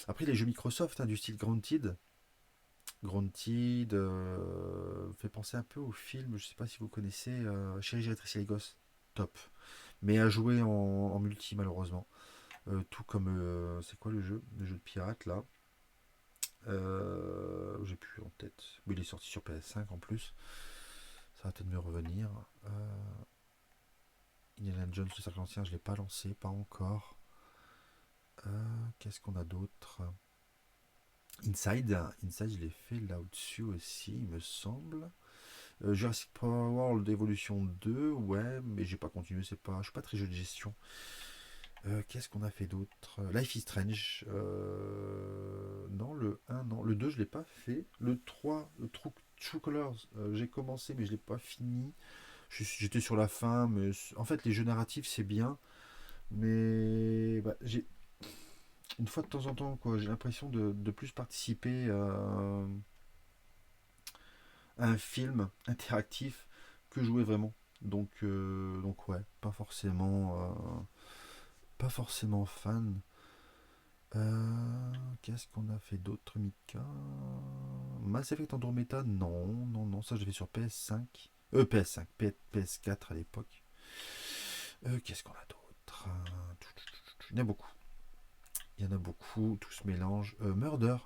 Après, les jeux Microsoft, hein, du style Granted fait penser un peu au film, je sais pas si vous connaissez, Chérie, j'ai rétréci les gosses. Top. Mais à jouer en multi, malheureusement. Tout comme. C'est quoi le jeu? Le jeu de pirate, là. J'ai plus en tête. Mais il est sorti sur PS5 en plus. Ça va peut-être me revenir. Indiana Jones, le cercle ancien, je l'ai pas lancé, pas encore. Qu'est-ce qu'on a d'autre? Inside, je l'ai fait là au-dessus aussi, il me semble. Jurassic World Evolution 2, ouais, mais j'ai pas continué, je suis pas très jeu de gestion. Qu'est-ce qu'on a fait d'autre? Life is Strange. Non, le un non. Le 2 je l'ai pas fait. Le 3 le True Colors, j'ai commencé, mais je l'ai pas fini. J'étais sur la fin, mais en fait, les jeux narratifs, c'est bien. Mais bah, une fois de temps en temps, quoi, j'ai l'impression de plus participer à un film interactif que jouer vraiment. Donc ouais, pas forcément fan. Qu'est-ce qu'on a fait d'autre, Mika? Mass Effect Andromeda, non, non, non, ça je l'ai fait sur PS5. PS5, PS4 à l'époque. Qu'est-ce qu'on a d'autre? Il y en a beaucoup. Il y en a beaucoup, tout se mélange. Murdered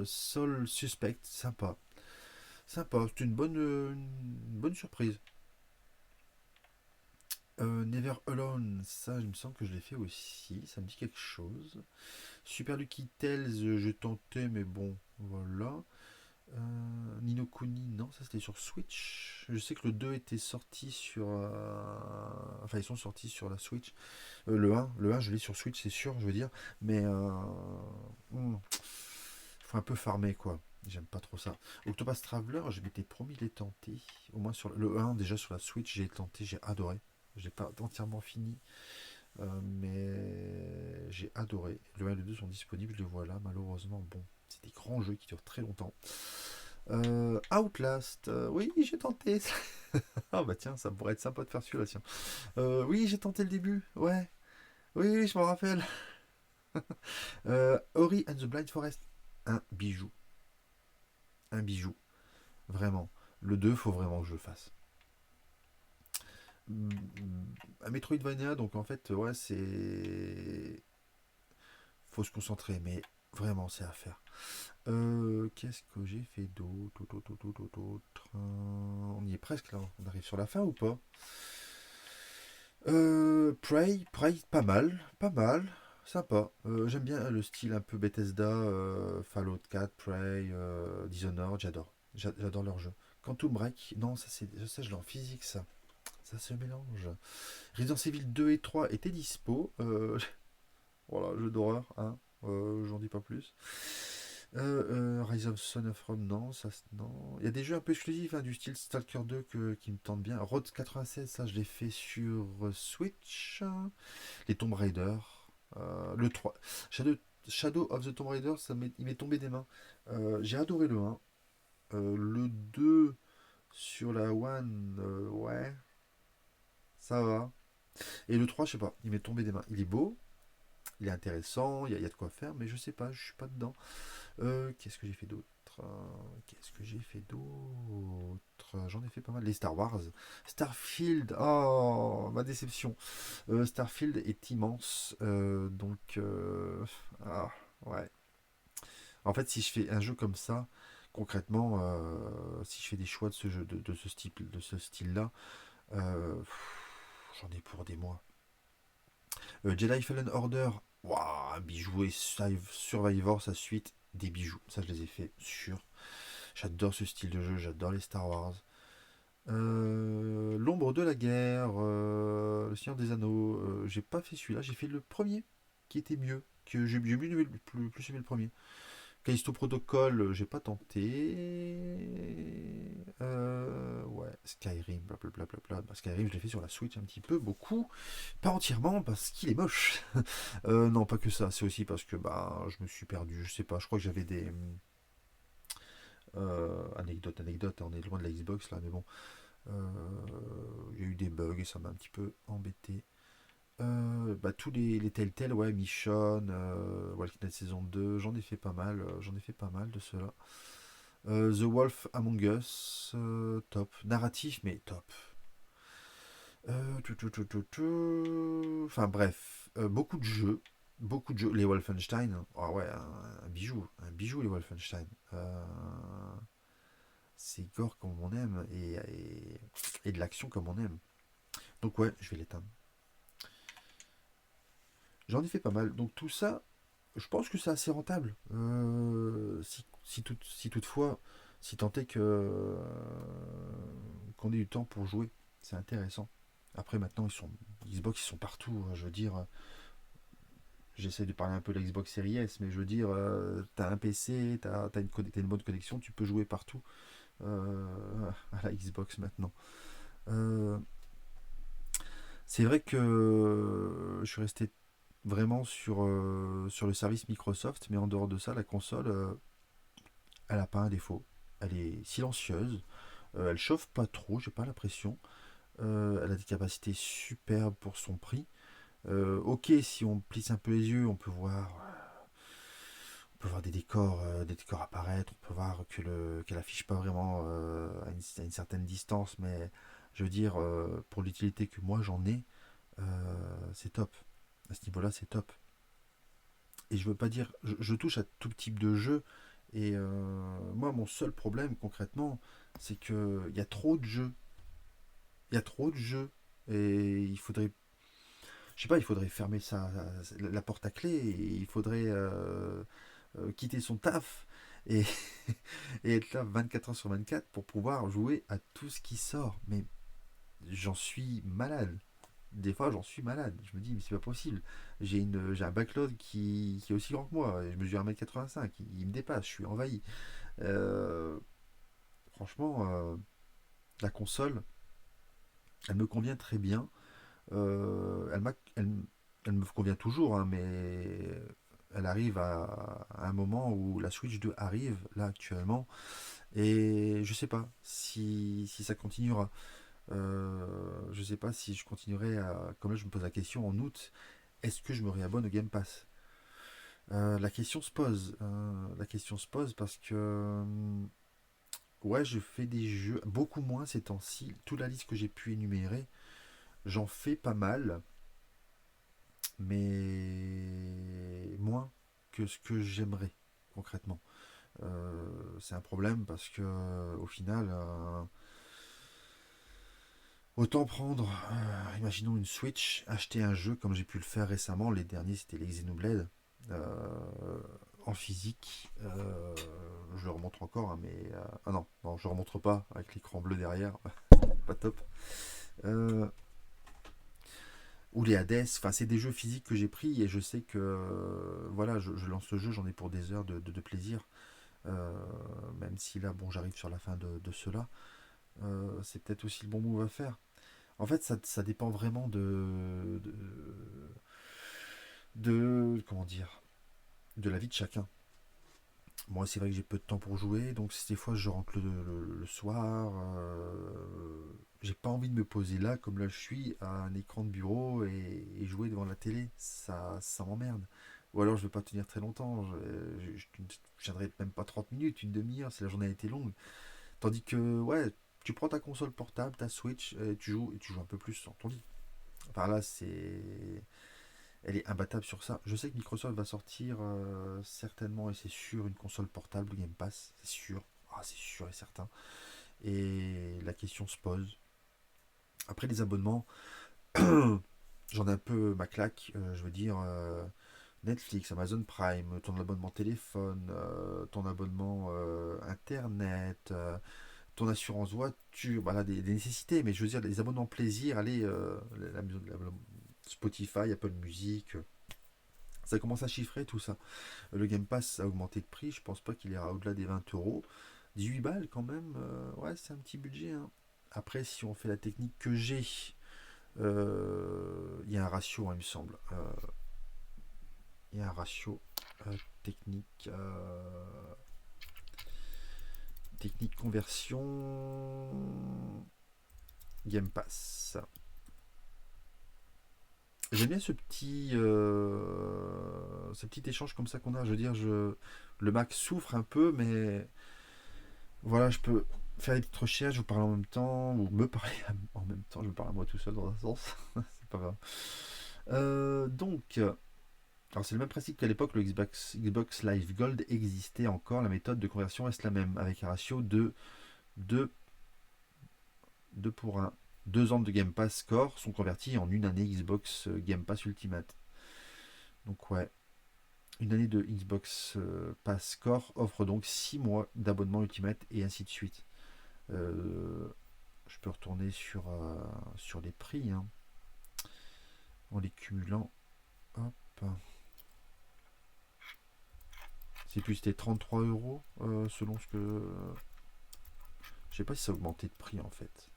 Soul Suspect, sympa. Sympa, c'est une bonne surprise. Never Alone, ça, il me semble que je l'ai fait aussi. Ça me dit quelque chose. Super Lucky Tales, je tentais, mais bon, voilà. Nino Kuni, non, ça c'était sur Switch. Je sais que le 2 était sorti sur. Enfin, ils sont sortis sur la Switch. Le un je l'ai sur Switch, c'est sûr, je veux dire. Mais. Faut un peu farmer, quoi. J'aime pas trop ça. Octopus Traveler, je m'étais promis de les tenter. Au moins sur le un déjà sur la Switch, j'ai tenté, j'ai adoré. Je l'ai pas entièrement fini, mais j'ai adoré. Le 1 et le 2 sont disponibles, je les vois là. Malheureusement, bon, c'est des grands jeux qui durent très longtemps. Outlast, oui, j'ai tenté. Ah bah tiens, ça pourrait être sympa de faire celui-là, tiens. Oui, j'ai tenté le début, ouais. Oui, oui, je m'en rappelle. Ori and the Blind Forest, un bijou. Un bijou, vraiment. Le 2 faut vraiment que je le fasse. Un Metroidvania, donc en fait, ouais, c'est. Faut se concentrer, mais vraiment, c'est à faire. Qu'est-ce que j'ai fait d'autre? On y est presque là. On arrive sur la fin ou pas? Prey, pas mal, pas mal, sympa. J'aime bien le style un peu Bethesda, Fallout 4, Prey, Dishonored, j'adore. J'adore leur jeu. Quantum Break, non, ça je l'ai en physique, ça se mélange. Resident Evil 2 et 3 étaient dispo. Voilà, jeu d'horreur, hein. J'en dis pas plus. Rise of Son of Rome, non, non. Il y a des jeux un peu exclusifs, hein, du style Stalker 2 qui me tentent bien. Road 96, ça je l'ai fait sur Switch. Les Tomb Raider. Le 3. Shadow, Shadow of the Tomb Raider, il m'est tombé des mains. J'ai adoré le 1. Le 2 sur la One, ouais, ça va. Et le 3 je sais pas, il m'est tombé des mains. Il est beau, il est intéressant, il y a de quoi faire, mais je sais pas, je suis pas dedans. Qu'est-ce que j'ai fait d'autre? Qu'est-ce que j'ai fait d'autre? J'en ai fait pas mal. Les Star Wars. Starfield, oh, ma déception. Starfield est immense. Ah, ouais. En fait, si je fais un jeu comme ça, concrètement, si je fais des choix de ce jeu, de ce style-là, J'en ai pour des mois. Jedi Fallen Order, waouh, un bijou et Survivor, sa suite, des bijoux. Ça, je les ai fait sûr. J'adore ce style de jeu, j'adore les Star Wars. L'ombre de la guerre, le Seigneur des Anneaux, j'ai pas fait celui-là, j'ai fait le premier qui était mieux, que j'ai mieux aimé, plus aimé le premier. Callisto Protocol, j'ai pas tenté. Ouais, Skyrim, blablabla. Bah, Skyrim, je l'ai fait sur la Switch un petit peu, beaucoup. Pas entièrement parce qu'il est moche. Non, pas que ça, c'est aussi parce que bah, je me suis perdu, je sais pas, je crois que j'avais des. Anecdote, on est loin de la Xbox là, mais bon. Euh, Il y a eu des bugs et ça m'a un petit peu embêté. Bah, tous les Telltale, ouais, Mission, Walking Dead saison 2, j'en ai fait pas mal de ceux-là. The Wolf Among Us, top. Narratif, mais top. Enfin bref, beaucoup de jeux. Les Wolfenstein, ah ouais, un bijou les Wolfenstein. C'est gore comme on aime et de l'action comme on aime. Donc ouais, je vais l'éteindre. J'en ai fait pas mal. Donc tout ça, je pense que c'est assez rentable. Si toutefois, si tant est qu'on ait du temps pour jouer, c'est intéressant. Après maintenant, Xbox, ils sont partout. Je veux dire, j'essaie de parler un peu de la Xbox Series S, mais je veux dire, t'as un PC, t'as une bonne connexion, tu peux jouer partout euh, à la Xbox maintenant. Euh, c'est vrai que je suis resté vraiment sur le service Microsoft, mais en dehors de ça, la console, elle n'a pas un défaut. Elle est silencieuse, elle chauffe pas trop, j'ai pas l'impression. Elle a des capacités superbes pour son prix. Ok, si on plisse un peu les yeux, on peut voir des décors apparaître, on peut voir qu'elle affiche pas vraiment à une certaine distance, mais je veux dire, pour l'utilité que moi j'en ai, c'est top. À ce niveau-là, c'est top. Et je veux pas dire, je touche à tout type de jeu. Et moi, mon seul problème concrètement, c'est que il y a trop de jeux. Il y a trop de jeux. Et il faudrait, je sais pas, il faudrait fermer la porte à clé. Et il faudrait quitter son taf et, et être là 24 heures sur 24 pour pouvoir jouer à tout ce qui sort. Mais j'en suis malade. Des fois, j'en suis malade. Je me dis, mais c'est pas possible. J'ai un backlog qui est aussi grand que moi. Je mesure 1,85 m. Il me dépasse. Je suis envahi. Euh, Franchement, la console, elle me convient très bien. Elle me convient toujours, hein, mais elle arrive à un moment où la Switch 2 arrive, là actuellement. Et je sais pas si ça continuera. Je sais pas si je continuerai à. Comme là, je me pose la question en août, est-ce que je me réabonne au Game Pass? La question se pose. La question se pose parce que. Ouais, je fais des jeux, beaucoup moins ces temps-ci. Toute la liste que j'ai pu énumérer, j'en fais pas mal, mais moins que ce que j'aimerais, concrètement. C'est un problème parce que, au final, autant prendre, imaginons une Switch, acheter un jeu comme j'ai pu le faire récemment. Les derniers, c'était les Xenoblade. En physique, je le remontre encore, hein, mais. Ah non, non, je le remontre pas avec l'écran bleu derrière. Pas top. Euh, ou les Hades, enfin, c'est des jeux physiques que j'ai pris et je sais que. Voilà, je lance le jeu, j'en ai pour des heures de plaisir. Euh, Même si là, bon, j'arrive sur la fin de cela. C'est peut-être aussi le bon move à faire. En fait, ça dépend vraiment comment dire, de la vie de chacun. Moi, c'est vrai que j'ai peu de temps pour jouer, donc des fois je rentre le soir. J'ai pas envie de me poser là, comme là je suis, à un écran de bureau et jouer devant la télé. Ça m'emmerde. Ou alors je vais pas tenir très longtemps. Je tiendrai même pas 30 minutes, une demi-heure si la journée a été longue. Tandis que, ouais, tu prends ta console portable, ta Switch, et tu joues un peu plus sur ton lit. Enfin là, elle est imbattable sur ça. Je sais que Microsoft va sortir certainement, et c'est sûr, une console portable Game Pass, c'est sûr. Ah, c'est sûr et certain. Et la question se pose. Après les abonnements, j'en ai un peu ma claque, je veux dire Netflix, Amazon Prime, ton abonnement téléphone, ton abonnement internet, ton assurance voiture, voilà des nécessités, mais je veux dire les abonnements plaisir, allez, Spotify, Apple Music, ça commence à chiffrer tout ça. Le Game Pass a augmenté de prix, je pense pas qu'il ira au-delà des 20 euros. 18 balles quand même, ouais, c'est un petit budget, hein. Après, si on fait la technique que j'ai, il y a un ratio, hein, il me semble. Il y a un ratio technique, technique conversion Game Pass. J'aime bien ce petit échange comme ça qu'on a. Je veux dire, le Mac souffre un peu, mais voilà, je peux faire des petites recherches, vous parler en même temps, ou me parler en même temps. Je me parle à moi tout seul dans un sens. C'est pas grave. Donc, alors c'est le même principe qu'à l'époque, le Xbox Live Gold existait encore. La méthode de conversion reste la même, avec un ratio de 2, 2 pour 1. 2 ans de Game Pass Core sont convertis en une année Xbox Game Pass Ultimate. Donc ouais, une année de Xbox Pass Core offre donc 6 mois d'abonnement Ultimate et ainsi de suite. Euh, je peux retourner sur les prix, hein, en les cumulant. Hop. C'est plus, c'était 33 euros selon ce que. Je sais pas si ça a augmenté de prix en fait.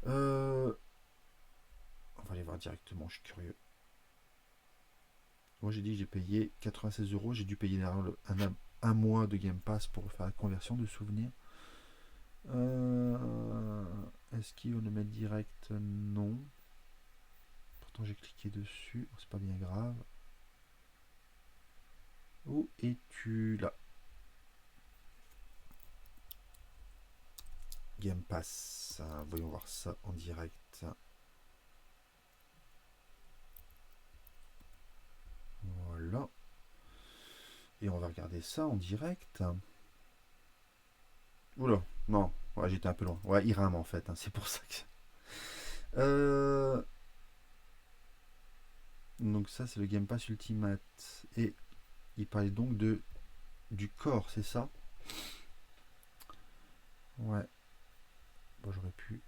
Euh, on va aller voir directement, je suis curieux. Moi j'ai dit que j'ai payé 96 euros, j'ai dû payer un mois de Game Pass pour faire la conversion de souvenirs. Euh, Est-ce qu'il va le mettre direct? Non. Pourtant j'ai cliqué dessus, c'est pas bien grave. Où es-tu là? Game Pass, voyons voir ça en direct. Voilà. Et on va regarder ça en direct. Oula, non, ouais, j'étais un peu loin. Ouais, il rame en fait, hein, c'est pour ça que. Euh, donc ça c'est le Game Pass Ultimate. Et il parlait donc du corps, c'est ça? Ouais, bon, j'aurais pu.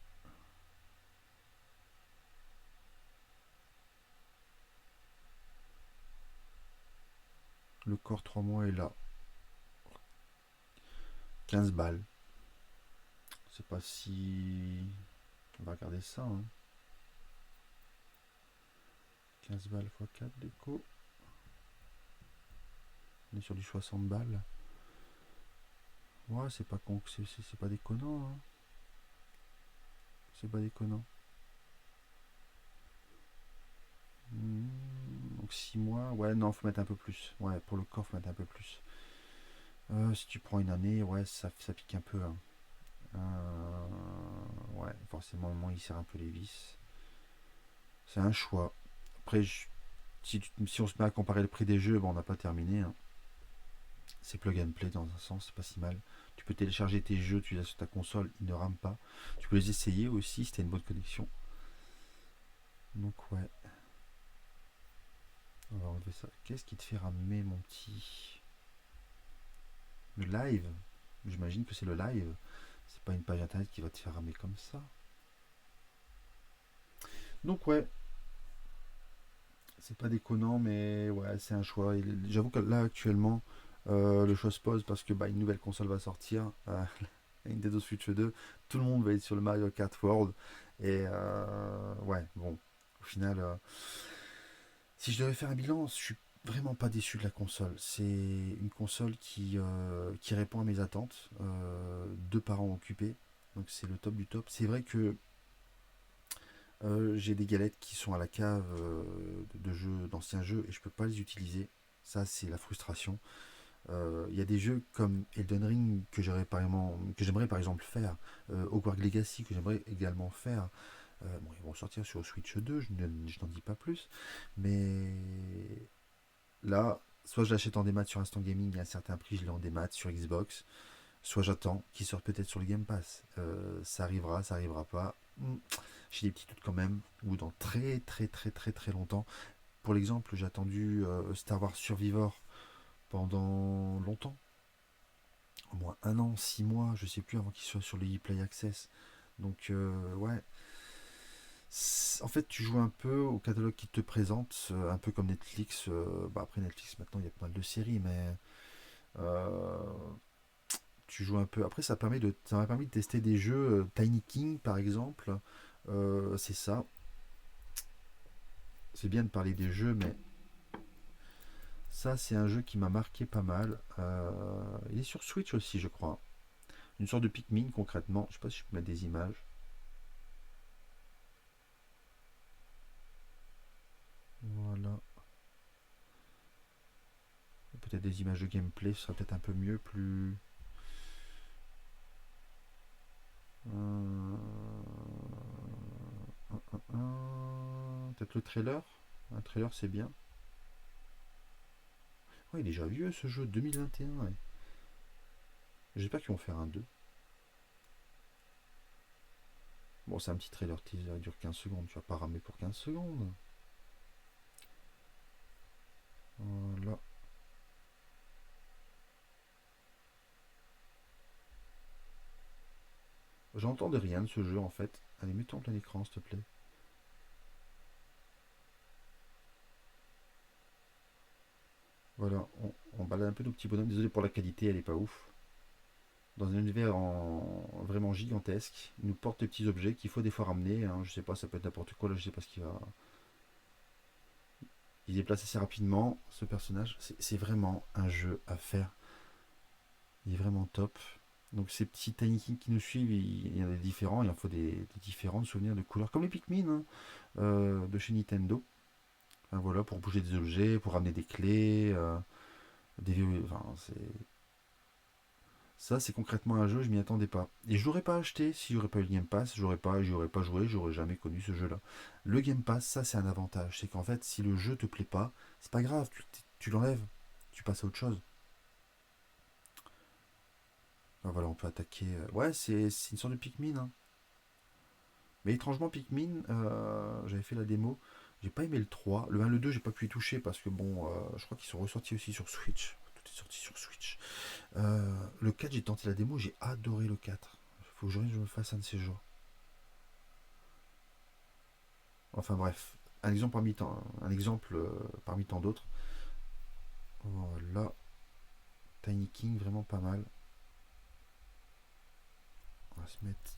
Le corps 3 mois est là. 15 balles. C'est pas si. On va regarder ça, hein. 15 balles x 4 déco. On est sur du 60 balles. Ouais, c'est pas con, c'est pas déconnant, hein. C'est pas déconnant. Donc 6 mois, ouais, non, faut mettre un peu plus. Ouais, pour le corps, faut mettre un peu plus. Si tu prends une année, ouais, ça pique un peu, hein. Ouais, forcément, au moment il serre un peu les vis. C'est un choix. Après, si on se met à comparer le prix des jeux, bon, on n'a pas terminé, hein. C'est plug and play dans un sens, c'est pas si mal. Tu peux télécharger tes jeux, tu les as sur ta console, ils ne rament pas. Tu peux les essayer aussi si tu as une bonne connexion. Donc ouais, on va enlever ça. Qu'est-ce qui te fait ramer, mon petit? Le live? J'imagine que c'est le live. C'est pas une page internet qui va te faire ramer comme ça. Donc ouais, c'est pas déconnant, mais ouais, c'est un choix. J'avoue que là actuellement, le choix se pose parce que bah, une nouvelle console va sortir, Nintendo Switch 2. Tout le monde va être sur le Mario Kart World. Et ouais, bon, au final, si je devais faire un bilan, je suis vraiment pas déçu de la console. C'est une console qui répond à mes attentes. Deux parents occupés, donc c'est le top du top. C'est vrai que j'ai des galettes qui sont à la cave de jeux, d'anciens jeux, et je peux pas les utiliser. Ça, c'est la frustration. Il y a des jeux comme Elden Ring que j'aimerais par exemple faire, Hogwarts Legacy que j'aimerais également faire. Bon, ils vont sortir sur Switch 2, je n'en dis pas plus. Mais là, soit je l'achète en démat sur Instant Gaming à un certain prix, je l'ai en démat sur Xbox. soit j'attends qu'il sorte peut-être sur le Game Pass. Ça arrivera, ça arrivera pas. J'ai des petits doutes quand même, ou dans très très très très très longtemps. Pour l'exemple, j'ai attendu Star Wars Survivor pendant longtemps, au moins un an, 6 mois, je sais plus, avant qu'il soit sur le ePlay Access. Donc ouais, en fait, tu joues un peu au catalogue qui te présente, un peu comme Netflix. Bah après Netflix, maintenant, il y a pas mal de séries, mais euh, tu joues un peu. Après, ça m'a permis de tester des jeux. Tiny King, par exemple. C'est ça. C'est bien de parler des jeux, mais ça, c'est un jeu qui m'a marqué pas mal. Il est sur Switch aussi, je crois. Une sorte de Pikmin, concrètement. Je sais pas si je peux mettre des images. Voilà. Peut-être des images de gameplay, ce serait peut-être un peu mieux, plus. Euh, Peut-être le trailer. Un trailer, c'est bien. Ouais, il est déjà vieux ce jeu, 2021. Ouais. J'espère qu'ils vont faire un 2. Bon, c'est un petit trailer teaser, il dure 15 secondes. Tu vas pas ramer pour 15 secondes. Voilà. J'entendais rien de ce jeu en fait. Allez, mets-toi en plein écran, s'il te plaît. Voilà, on balade un peu nos petits bonhommes. Désolé pour la qualité, elle est pas ouf. Dans un univers vraiment gigantesque, il nous porte des petits objets qu'il faut des fois ramener, hein. Je sais pas, ça peut être n'importe quoi. Là, je sais pas ce qu'il va. Il déplace assez rapidement ce personnage. C'est vraiment un jeu à faire. Il est vraiment top. Donc ces petits Tiny King qui nous suivent, il y en a des différents. Il en faut des différents souvenirs de couleurs, comme les Pikmin, hein, de chez Nintendo. Enfin, voilà, pour bouger des objets, pour ramener des clés, enfin, ça, c'est concrètement un jeu, je m'y attendais pas. Et je l'aurais pas acheté si j'aurais pas eu le Game Pass, j'y aurais pas joué, j'aurais jamais connu ce jeu-là. Le Game Pass, ça c'est un avantage, c'est qu'en fait, si le jeu te plaît pas, c'est pas grave, tu l'enlèves, tu passes à autre chose. Ah, voilà, on peut attaquer. Ouais, c'est une sorte de Pikmin, hein. Mais étrangement, Pikmin, j'avais fait la démo, j'ai pas aimé le 3. Le 1, le 2, j'ai pas pu y toucher parce que bon, je crois qu'ils sont ressortis aussi sur Switch. Tout est sorti sur Switch. Le 4, j'ai tenté la démo, j'ai adoré le 4. Faut que je me fasse un de ces jours. Enfin bref, un exemple parmi tant d'autres. Voilà, Tiny King, vraiment pas mal. On va se mettre.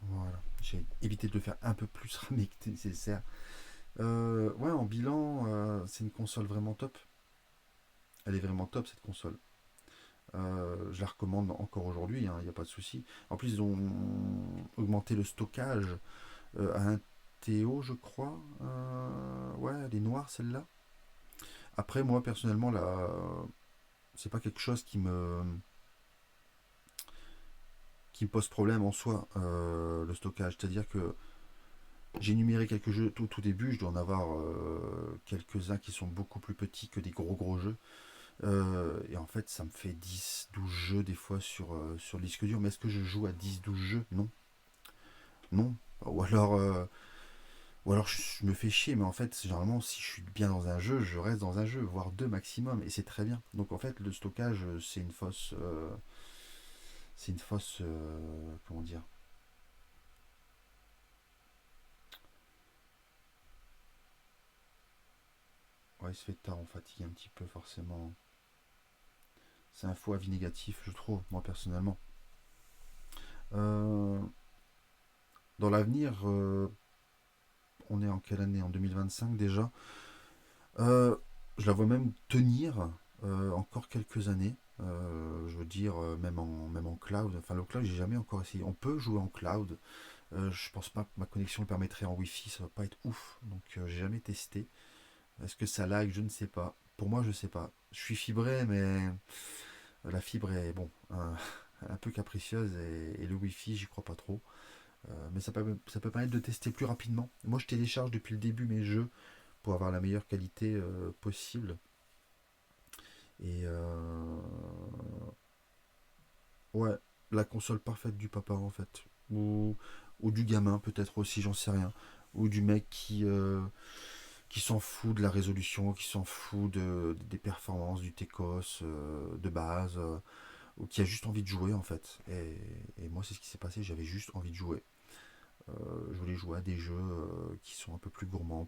Voilà, j'ai évité de le faire un peu plus ramé que nécessaire. Ouais, en bilan, c'est une console vraiment top. Elle est vraiment top cette console. Je la recommande encore aujourd'hui, il n'y a pas de souci. En plus, ils ont augmenté le stockage à un TO, je crois. Ouais, elle est noire celle-là. Après, moi personnellement, là, c'est pas quelque chose qui me pose problème en soi, le stockage. C'est-à-dire que j'ai numéré quelques jeux tout au début, je dois en avoir quelques-uns qui sont beaucoup plus petits que des gros jeux. Et en fait, ça me fait 10 12 jeux des fois sur le disque dur. Mais est-ce que je joue à 10 12 jeux? Non. Non. Ou alors je me fais chier, mais en fait, généralement, si je suis bien dans un jeu, je reste dans un jeu, voire deux maximum, et c'est très bien. Donc en fait, le stockage, comment dire, ouais, il se fait tard, on fatigue un petit peu forcément. C'est un faux avis négatif, je trouve, moi personnellement. Euh, Dans l'avenir, on est en quelle année? En 2025 déjà. Je la vois même tenir encore quelques années. Je veux dire, même en cloud. Enfin, le cloud, j'ai jamais encore essayé. On peut jouer en cloud. Je pense pas que ma connexion le permettrait en Wi-Fi. Ça va pas être ouf. Donc, j'ai jamais testé. Est-ce que ça lag? Je ne sais pas. Pour moi, je sais pas. Je suis fibré, mais la fibre est bon, un peu capricieuse et le Wi-Fi, j'y crois pas trop. Mais ça peut permettre de tester plus rapidement. Moi, je télécharge depuis le début mes jeux pour avoir la meilleure qualité possible. Et ouais, la console parfaite du papa en fait. Ou du gamin peut-être aussi, j'en sais rien. Ou du mec qui s'en fout de la résolution, qui s'en fout des performances, du TECOS de base, ou qui a juste envie de jouer en fait. Et moi c'est ce qui s'est passé, j'avais juste envie de jouer. Je voulais jouer à des jeux qui sont un peu plus gourmands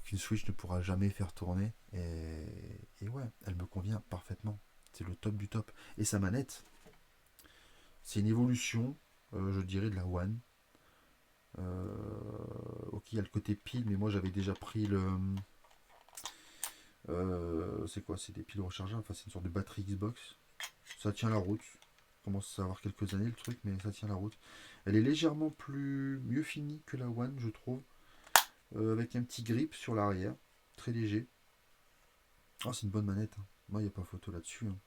qu'une Switch ne pourra jamais faire tourner. Et ouais, elle me convient parfaitement. C'est le top du top. Et sa manette, c'est une évolution, je dirais, de la One. Ok, il y a le côté pile, mais moi j'avais déjà pris le. C'est quoi? C'est des piles rechargeables, enfin c'est une sorte de batterie Xbox. Ça tient la route. Commence à avoir quelques années le truc, mais ça tient la route. Elle est légèrement mieux finie que la One, je trouve, avec un petit grip sur l'arrière, très léger. Ah, c'est une bonne manette, hein. Moi, il n'y a pas photo là-dessus, hein.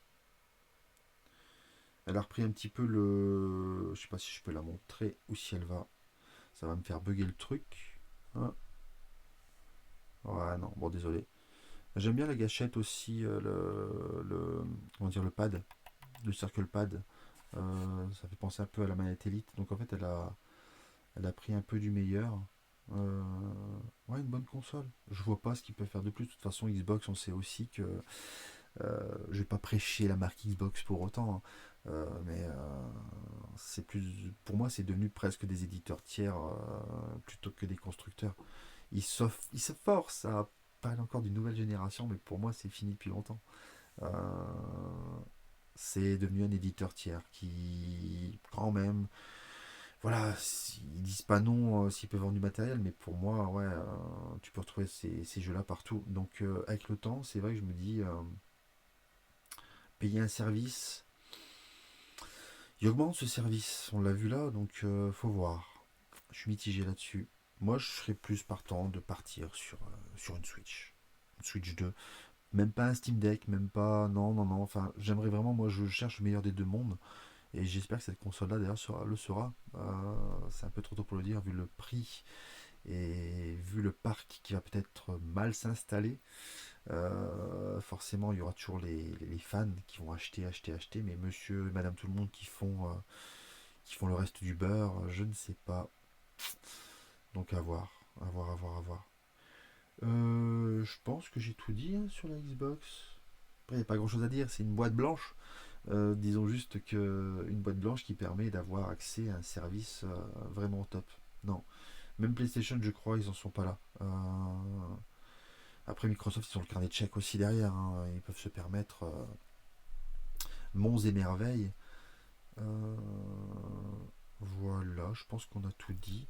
Elle a repris un petit peu le. Je sais pas si je peux la montrer ou si elle va. Ça va me faire bugger le truc. Hein. Ouais, non, bon, désolé. J'aime bien la gâchette aussi, comment dire, le pad, le circle pad. Ça fait penser un peu à la manette Elite. Donc en fait, elle a pris un peu du meilleur. Euh, ouais, une bonne console. Je vois pas ce qu'il peut faire de plus. De toute façon, Xbox, on sait aussi que je vais pas prêcher la marque Xbox pour autant, hein. Mais c'est plus, pour moi, c'est devenu presque des éditeurs tiers plutôt que des constructeurs. Ils se forcent à parler encore d'une nouvelle génération, mais pour moi, c'est fini depuis longtemps. Euh, c'est devenu un éditeur tiers qui, quand même, voilà, ils disent pas non s'ils peuvent vendre du matériel, mais pour moi, ouais, tu peux retrouver ces jeux-là partout. Donc, avec le temps, c'est vrai que je me dis, payer un service, il augmente ce service, on l'a vu là, donc faut voir. Je suis mitigé là-dessus. Moi, je serais plus partant de partir sur une Switch. Une Switch 2. Même pas un Steam Deck, même pas. Non, non, non. Enfin, j'aimerais vraiment, moi, je cherche le meilleur des deux mondes. Et j'espère que cette console-là, d'ailleurs, le sera. C'est un peu trop tôt pour le dire, vu le prix et vu le parc qui va peut-être mal s'installer. Forcément, il y aura toujours les fans qui vont acheter, acheter, acheter. Mais monsieur et madame tout le monde qui font le reste du beurre, je ne sais pas. Donc à voir, à voir, à voir, à voir. Je pense que j'ai tout dit hein, sur la Xbox. Après, il n'y a pas grand chose à dire, c'est une boîte blanche. Disons juste que une boîte blanche qui permet d'avoir accès à un service vraiment top. Non, même PlayStation, je crois, ils en sont pas là. Après, Microsoft, ils ont le carnet de chèques aussi derrière, hein. Ils peuvent se permettre monts et merveilles. Euh, voilà, je pense qu'on a tout dit.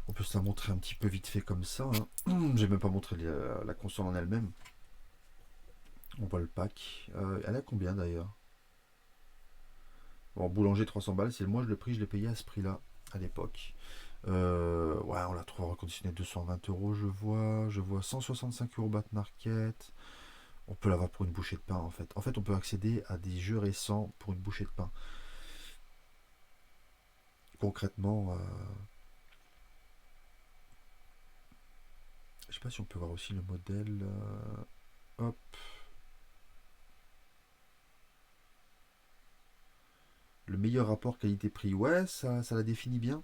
On peut se la montrer un petit peu vite fait comme ça, hein. J'ai même pas montré la console en elle-même. On voit le pack. Elle a combien d'ailleurs? Bon, boulanger 300 balles, c'est moi je l'ai payé à ce prix-là à l'époque. Ouais, on la trouve reconditionnée 220 euros, je vois 165 euros Bat Market. On peut l'avoir pour une bouchée de pain en fait. En fait, on peut accéder à des jeux récents pour une bouchée de pain. Concrètement, je sais pas si on peut voir aussi le modèle. Hop, le meilleur rapport qualité-prix. Ouais, ça la définit bien.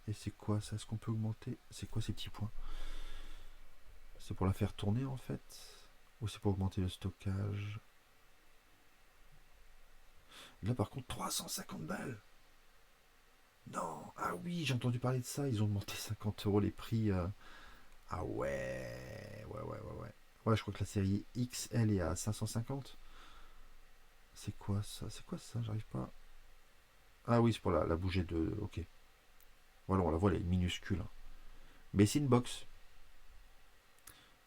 Et c'est quoi ça? Est-ce qu'on peut augmenter? C'est quoi ces petits points? C'est pour la faire tourner en fait? Ou c'est pour augmenter le stockage? Là par contre, 350 balles! Non! Ah oui, j'ai entendu parler de ça. Ils ont augmenté 50 euros les prix. Ah ouais! Ouais, ouais, ouais, ouais. Ouais, je crois que la série XL est à 550. C'est quoi ça? C'est quoi ça? J'arrive pas. Ah oui, c'est pour la bouger de. Ok. Voilà, on la voit, elle est minuscule, hein. Mais c'est une box.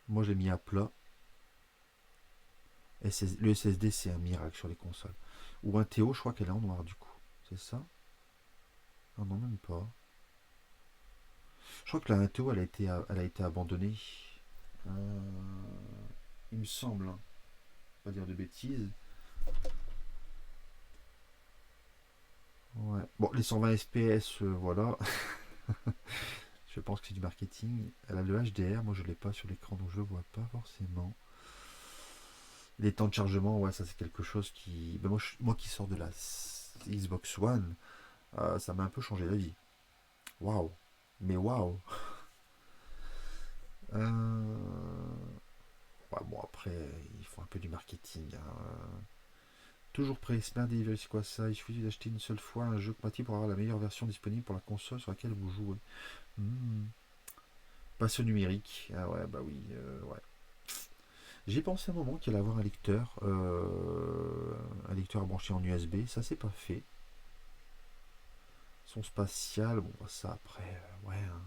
Moi, j'ai mis à plat. Le SSD, c'est un miracle sur les consoles. Ou un TO, je crois qu'elle est en noir du coup. C'est ça? Ah non, même pas. Je crois que la TO, elle a été abandonnée. Euh, il me semble, hein. Pas dire de bêtises. Ouais. Bon, les 120 FPS, voilà. Je pense que c'est du marketing. Elle a le HDR, moi je l'ai pas sur l'écran, donc je le vois pas forcément. Les temps de chargement, ouais, ça c'est quelque chose qui. Ben, moi qui sors de la Xbox One, ça m'a un peu changé la vie. Waouh! Mais waouh! Ouais, bon, après, ils font un peu du marketing, hein. Toujours prêt, Smerdivers, c'est quoi ça? Il suffit d'acheter une seule fois un jeu compatible pour avoir la meilleure version disponible pour la console sur laquelle vous jouez. Hmm. Passe au numérique. Ah ouais, bah oui, ouais. J'ai pensé un moment qu'il allait avoir un lecteur branché en USB. Ça, c'est pas fait. Son spatial, bon, bah, ça après, ouais, hein.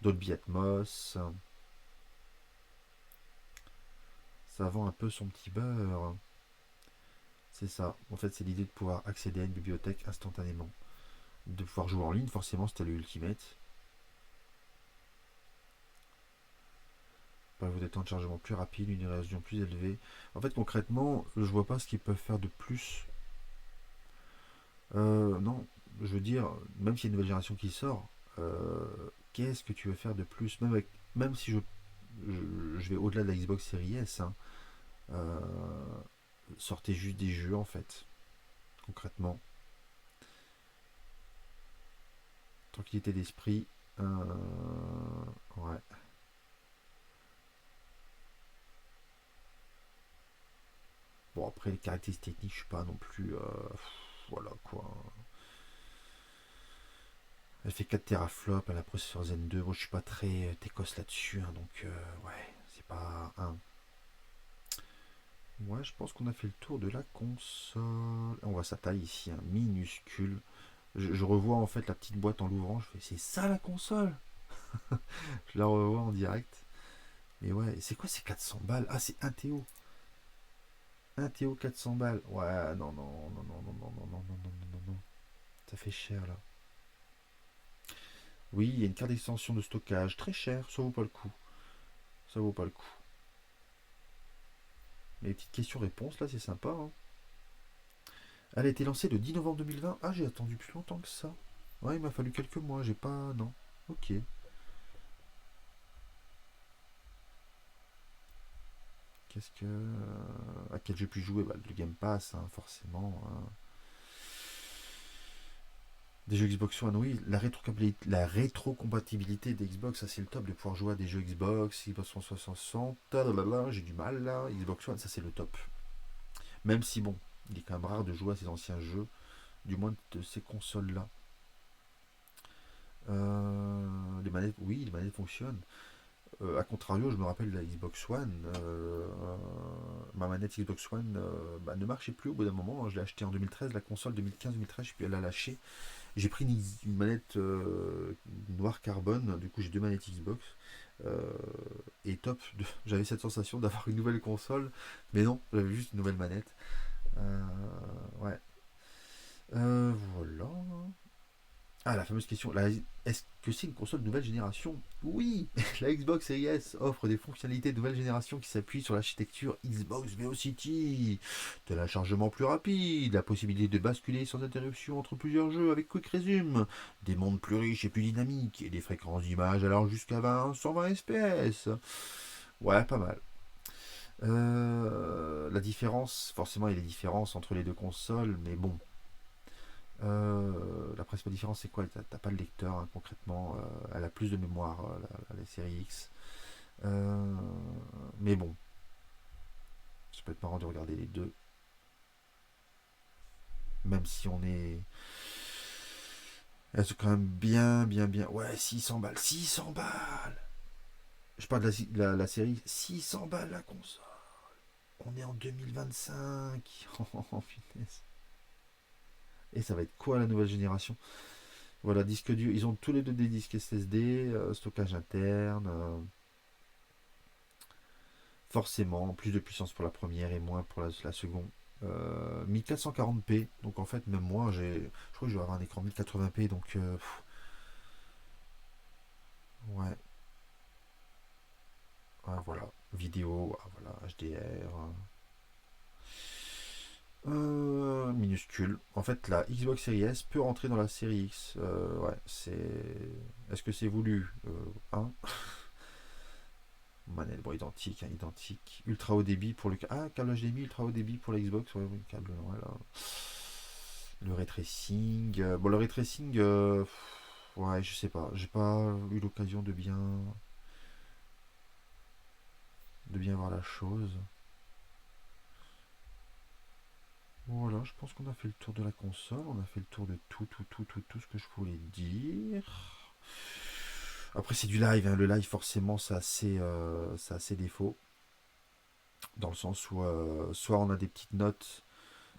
Dolby Atmos. Ça vend un peu son petit beurre. C'est ça. En fait, c'est l'idée de pouvoir accéder à une bibliothèque instantanément. De pouvoir jouer en ligne, forcément, c'était le Ultimate. Par des temps de chargement plus rapide, une résolution plus élevée. En fait, concrètement, je vois pas ce qu'ils peuvent faire de plus. Non, je veux dire, même s'il y a une nouvelle génération qui sort, qu'est-ce que tu veux faire de plus? Même si je vais au-delà de la Xbox Series S, hein, euh, sortez juste des jeux en fait, concrètement. Tranquillité d'esprit. Ouais. Bon, après, les caractéristiques techniques, je suis pas non plus. Voilà quoi. Elle fait 4 teraflops, elle a un processeur Zen 2. Moi, je suis pas très técos là-dessus, hein, donc ouais, c'est pas un. Ouais, je pense qu'on a fait le tour de la console. On voit sa taille ici, hein, minuscule. Je revois en fait la petite boîte en l'ouvrant. Je fais, c'est ça la console? Je la revois en direct. Mais ouais, c'est quoi ces 400 balles? Ah, c'est un Théo. Un Théo 400 balles. Ouais, non, non, non, non, non, non, non, non, non, non, non, non. Ça fait cher là. Oui, il y a une carte d'extension de stockage. Très cher, ça vaut pas le coup. Ça vaut pas le coup. Mais les petites questions-réponses là, c'est sympa, hein. Elle a été lancée le 10 novembre 2020. Ah, j'ai attendu plus longtemps que ça. Ouais, il m'a fallu quelques mois. J'ai pas. Non. Ok. Qu'est-ce que. À quel jeu puis jouer? Bah, le Game Pass, hein, forcément, hein. Des jeux Xbox One, oui. La rétrocompatibilité des Xbox, ça c'est le top. De pouvoir jouer à des jeux Xbox 360. J'ai du mal là. Xbox One, ça c'est le top. Même si, bon, il est quand même rare de jouer à ces anciens jeux. Du moins de ces consoles-là. Les manettes, oui, les manettes fonctionnent. A contrario, je me rappelle de la Xbox One. Ma manette Xbox One bah, ne marchait plus au bout d'un moment. Je l'ai acheté en 2013, la console 2015-2013, puis elle a lâché. J'ai pris une manette noire carbone, du coup j'ai deux manettes Xbox. Euh, et top, j'avais cette sensation d'avoir une nouvelle console, mais non, j'avais juste une nouvelle manette. Euh, ouais. Voilà. Ah, la fameuse question. Est-ce que c'est une console de nouvelle génération? Oui. La Xbox Series S offre des fonctionnalités de nouvelle génération qui s'appuient sur l'architecture Xbox Velocity. De la chargement plus rapide, la possibilité de basculer sans interruption entre plusieurs jeux avec Quick Resume, des mondes plus riches et plus dynamiques, et des fréquences d'image allant jusqu'à 120 FPS. Ouais, pas mal. La différence, forcément, il y a des différences entre les deux consoles, mais bon, la principale différence, c'est quoi? T'as pas le lecteur, hein, concrètement. Elle a plus de mémoire, la série X. Euh, mais bon, ça peut être marrant de regarder les deux. Même si on est. Elles sont quand même bien, bien, bien. Ouais, 600 balles. 600 balles! Je parle de la série. 600 balles la console. On est en 2025. Oh, punaise. Et ça va être quoi la nouvelle génération? Voilà, disque dur. Ils ont tous les deux des disques SSD, stockage interne. Forcément, plus de puissance pour la première et moins pour la seconde. 1440p, donc en fait, même moi, je crois que je vais avoir un écran 1080p, donc ouais, ouais, voilà, vidéo, voilà, HDR, minuscule. En fait, la Xbox Series S peut rentrer dans la série X. Ouais, c'est. Est-ce que c'est voulu? Hein. Manette, bon, identique, hein, identique. Ultra haut débit pour le. Ah, câble HDMI, ultra haut débit pour la Xbox. Ouais, oui, câble, voilà. Le ray tracing. Bon, le ray tracing, ouais, je sais pas. J'ai pas eu l'occasion de bien voir la chose. Voilà, je pense qu'on a fait le tour de la console. On a fait le tour de tout ce que je voulais dire. Après, c'est du live, hein. Le live, forcément, ça a ses défauts. Dans le sens où soit on a des petites notes,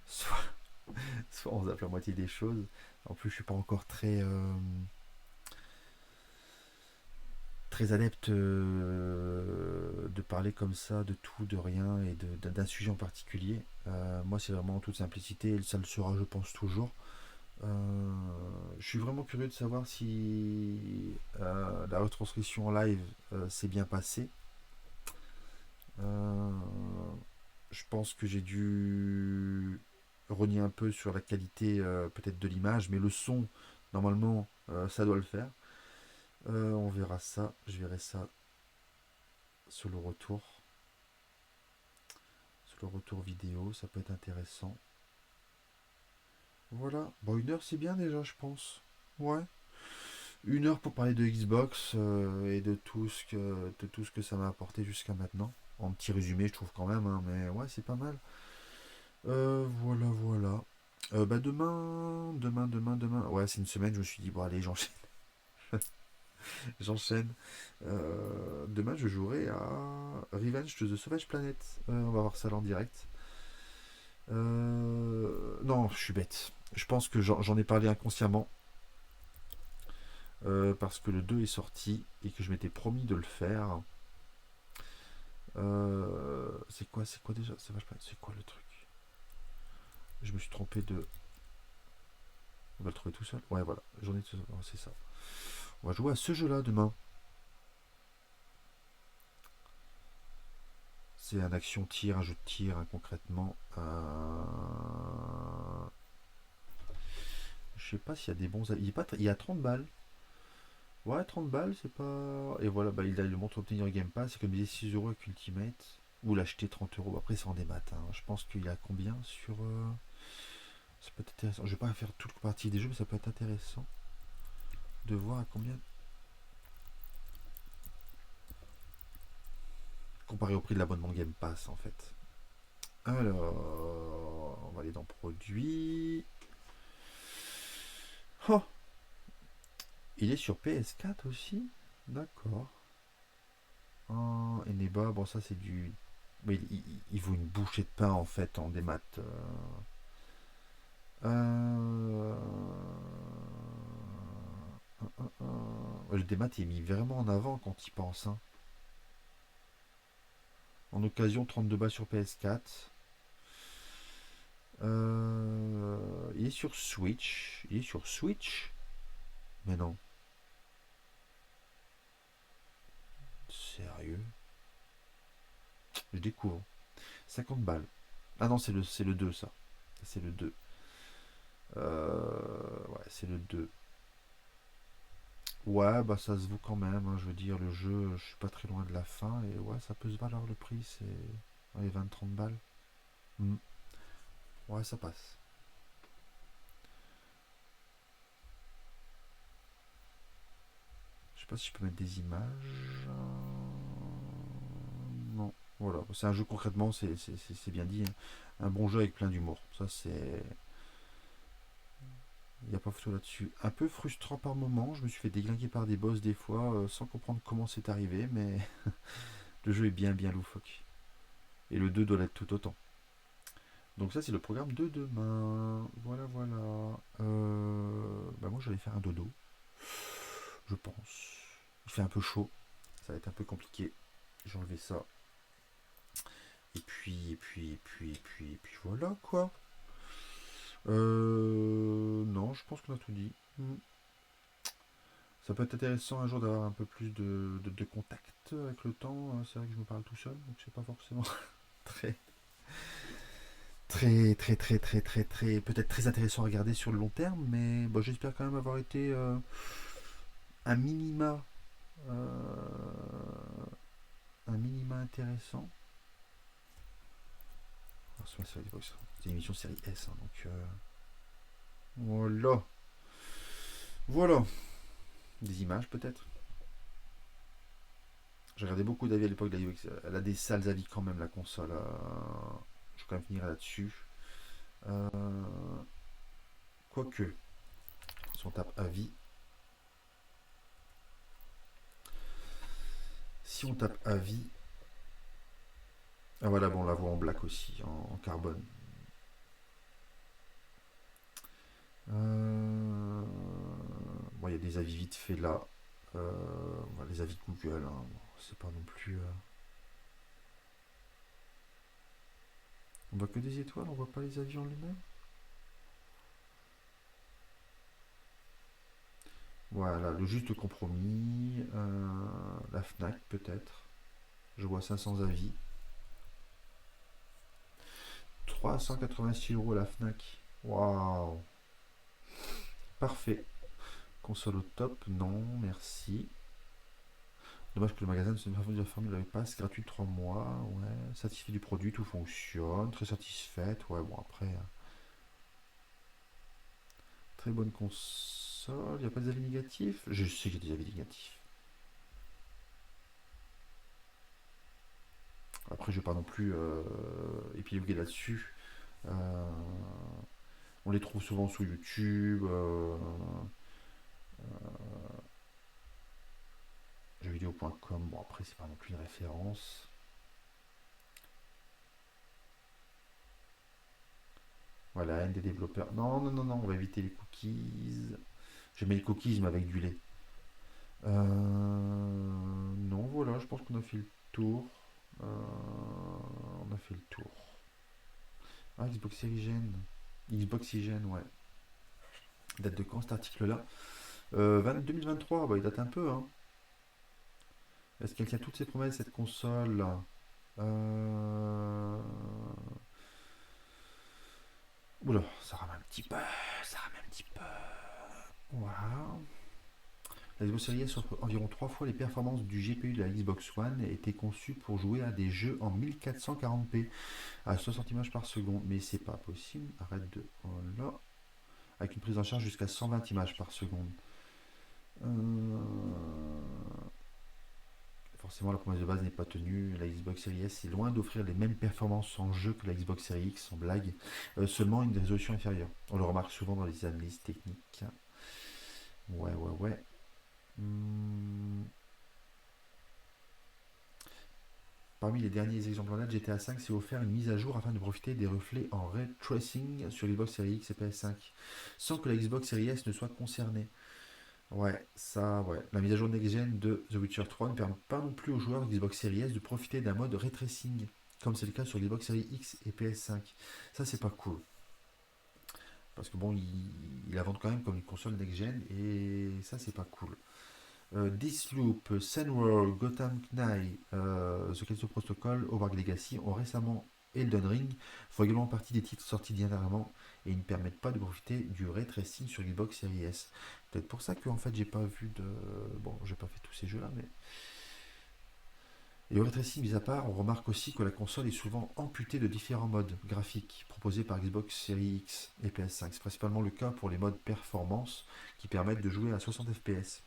soit, soit on zappe la moitié des choses. En plus, je suis pas encore très adepte de parler comme ça de tout, de rien et d'un sujet en particulier. Moi, c'est vraiment en toute simplicité et ça le sera, je pense, toujours. Je suis vraiment curieux de savoir si la retranscription en live s'est bien passée. Euh, je pense que j'ai dû renier un peu sur la qualité peut-être de l'image, mais le son, normalement, ça doit le faire. On verra ça, je verrai ça sur le retour. Sur le retour vidéo, ça peut être intéressant. Voilà, bon, 1 heure c'est bien déjà, je pense. Ouais. 1 heure pour parler de Xbox et de tout ce que ça m'a apporté jusqu'à maintenant. En petit résumé, je trouve quand même, hein, mais ouais, c'est pas mal. Voilà, voilà. Bah demain. Ouais, c'est une semaine, je me suis dit, bon, allez, j'enchaîne. J'enchaîne. Demain, je jouerai à Revenge to the Sauvage Planet. On va voir ça là en direct. Non, je suis bête. Je pense que j'en ai parlé inconsciemment. Parce que le 2 est sorti et que je m'étais promis de le faire. C'est quoi déjà? C'est quoi le truc? Je me suis trompé de. On va le trouver tout seul. Ouais, voilà. J'en ai tout seul. C'est ça. On va jouer à ce jeu-là demain. C'est un action-tir, un jeu de tir, hein, concrètement. Je sais pas s'il y a des bons. Il y a 30 balles. Ouais, 30 balles, c'est pas. Et voilà, bah, il a le montre obtenir Game Pass. C'est comme il disait 6 euros avec Ultimate. Ou l'acheter 30 euros. Après, c'est en démat, hein. Je pense qu'il a combien sur. Ça peut être intéressant. Je vais pas faire toute la partie des jeux, mais ça peut être intéressant de voir à combien. Comparé au prix de l'abonnement Game Pass, en fait. Alors, on va aller dans Produits. Oh, il est sur PS4 aussi. D'accord. Eneba, bon, ça c'est du. Mais il vaut une bouchée de pain en fait en démat. Euh, Le démat est mis vraiment en avant quand il pense, hein. En occasion, 32 balles sur PS4. Il est sur Switch. Il est sur Switch. Mais non. Sérieux? Je découvre. 50 balles. Ah non, c'est le 2 ça. C'est le 2. Ouais, c'est le 2. Ouais, bah ça se vaut quand même, hein. Je veux dire, le jeu, je suis pas très loin de la fin. Et ouais, ça peut se valoir le prix. C'est ouais, 20-30 balles. Hmm. Ouais, ça passe. Je sais pas si je peux mettre des images. Non. Voilà, c'est un jeu concrètement, c'est bien dit, hein. Un bon jeu avec plein d'humour. Ça, c'est. Il n'y a pas photo là-dessus. Un peu frustrant par moment. Je me suis fait déglinguer par des boss des fois sans comprendre comment c'est arrivé, mais le jeu est bien loufoque. Et le 2 doit l'être tout autant. Donc ça c'est le programme de demain. Voilà, voilà. Bah moi j'allais faire un dodo. Je pense. Il fait un peu chaud. Ça va être un peu compliqué. J'ai enlevé ça. Et puis voilà quoi. Non, je pense qu'on a tout dit. Ça peut être intéressant un jour d'avoir un peu plus de contact avec le temps. C'est vrai que je me parle tout seul, donc c'est pas forcément très, très, peut-être très intéressant à regarder sur le long terme, mais bon, j'espère quand même avoir été un minima, euh, un minima intéressant. Alors, c'est une émission série S, hein, donc voilà. Voilà. Des images peut-être. J'ai regardé beaucoup d'avis à l'époque de la UX. Elle a des sales avis quand même, la console. Je vais quand même finir là-dessus. Euh, Quoique, si on tape avis, si on tape avis, ah voilà, bon, on la voit en black aussi, en carbone. Bon, il y a des avis vite fait là. Les avis de Google, hein. Bon, c'est pas non plus. On voit que des étoiles, on voit pas les avis en lui-même. Voilà, le juste compromis. La Fnac peut-être. Je vois 500 avis. 386 € la Fnac. Waouh. Parfait. Console au top, non, merci. Dommage que le magasin ne se soit de formule avec passe gratuit de 3 mois. Ouais. Satisfait du produit, tout fonctionne. Très satisfaite. Ouais, bon, après. Très bonne console. Il n'y a pas des avis négatifs. Je sais qu'il y a des avis négatifs. Après, je vais pas non plus épiloguer là-dessus. Euh, on les trouve souvent sur YouTube. Jeuxvideo.com. Bon, après, c'est pas non plus une référence. Voilà, haine des développeurs. Non, non, non, non, on va éviter les cookies. Je mets les cookies, mais avec du lait. Non, voilà, je pense qu'on a fait le tour. On a fait le tour. Ah, Xboxygène. Xboxygène, ouais. Date de quand cet article-là 2023, bah, il date un peu, hein. Est-ce qu'elle tient toutes ses promesses, cette console? euh... Oula, ça rame un petit peu. Ça rame un petit peu. Voilà. La Xbox Series S offre environ 3 fois les performances du GPU de la Xbox One et était conçue pour jouer à des jeux en 1440p à 60 images par seconde. Mais c'est pas possible. Arrête de. Voilà. Avec une prise en charge jusqu'à 120 images par seconde. Forcément, la promesse de base n'est pas tenue. La Xbox Series S est loin d'offrir les mêmes performances en jeu que la Xbox Series X, sans blague, seulement une résolution inférieure. On le remarque souvent dans les analyses techniques. Ouais, ouais, ouais. Parmi les derniers exemples en date, GTA V s'est offert une mise à jour afin de profiter des reflets en ray tracing sur Xbox Series X et PS5, sans que la Xbox Series S ne soit concernée. Ouais, ça, ouais. La mise à jour next-gen de The Witcher 3 ne permet pas non plus aux joueurs Xbox Series S de profiter d'un mode ray tracing, comme c'est le cas sur Xbox Series X et PS5. Ça, c'est pas cool. Parce que bon, il la vendent quand même comme une console next-gen, et ça, c'est pas cool. Deathloop, Senworld, Gotham Knight, The Callisto Protocol, Hogwarts Legacy ont récemment Elden Ring font également partie des titres sortis dernièrement et ils ne permettent pas de profiter du ray tracing sur Xbox Series S. Peut-être pour ça que en fait j'ai pas vu de. Bon, j'ai pas fait tous ces jeux-là, mais. Et le ray tracing mis à part, on remarque aussi que la console est souvent amputée de différents modes graphiques proposés par Xbox Series X et PS5. C'est principalement le cas pour les modes performance qui permettent de jouer à 60 FPS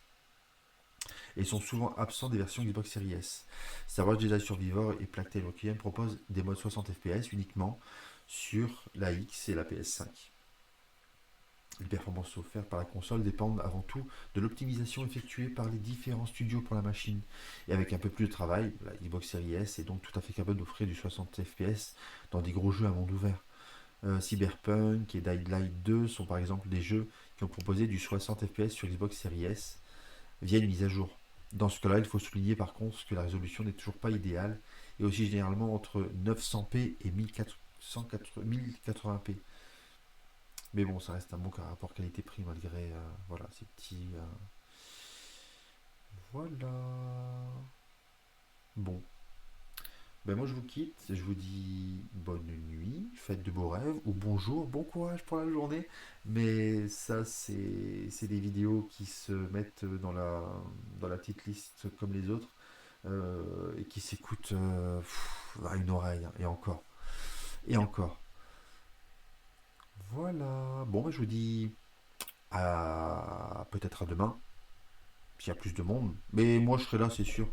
et sont souvent absents des versions Xbox Series S. Star Wars Jedi Survivor et Plague Tale Requiem proposent des modes 60 FPS uniquement sur la X et la PS5. Les performances offertes par la console dépendent avant tout de l'optimisation effectuée par les différents studios pour la machine. Et avec un peu plus de travail, la Xbox Series S est donc tout à fait capable d'offrir du 60 FPS dans des gros jeux à monde ouvert. Cyberpunk et Dying Light 2 sont par exemple des jeux qui ont proposé du 60 FPS sur Xbox Series S via une mise à jour. Dans ce cas-là, il faut souligner par contre que la résolution n'est toujours pas idéale et aussi généralement entre 900p et 1080p. Mais bon, ça reste un bon rapport qualité-prix malgré voilà, ces petits. Voilà. Bon. Ben moi je vous quitte, je vous dis bonne nuit, faites de beaux rêves, ou bonjour, bon courage pour la journée. Mais ça c'est des vidéos qui se mettent dans la petite liste comme les autres. et qui s'écoute à une oreille, hein, et encore. Et encore. Voilà. Bon, bah, je vous dis à peut-être à demain, s'il y a plus de monde. Mais moi, je serai là, c'est sûr.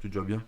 C'est déjà bien.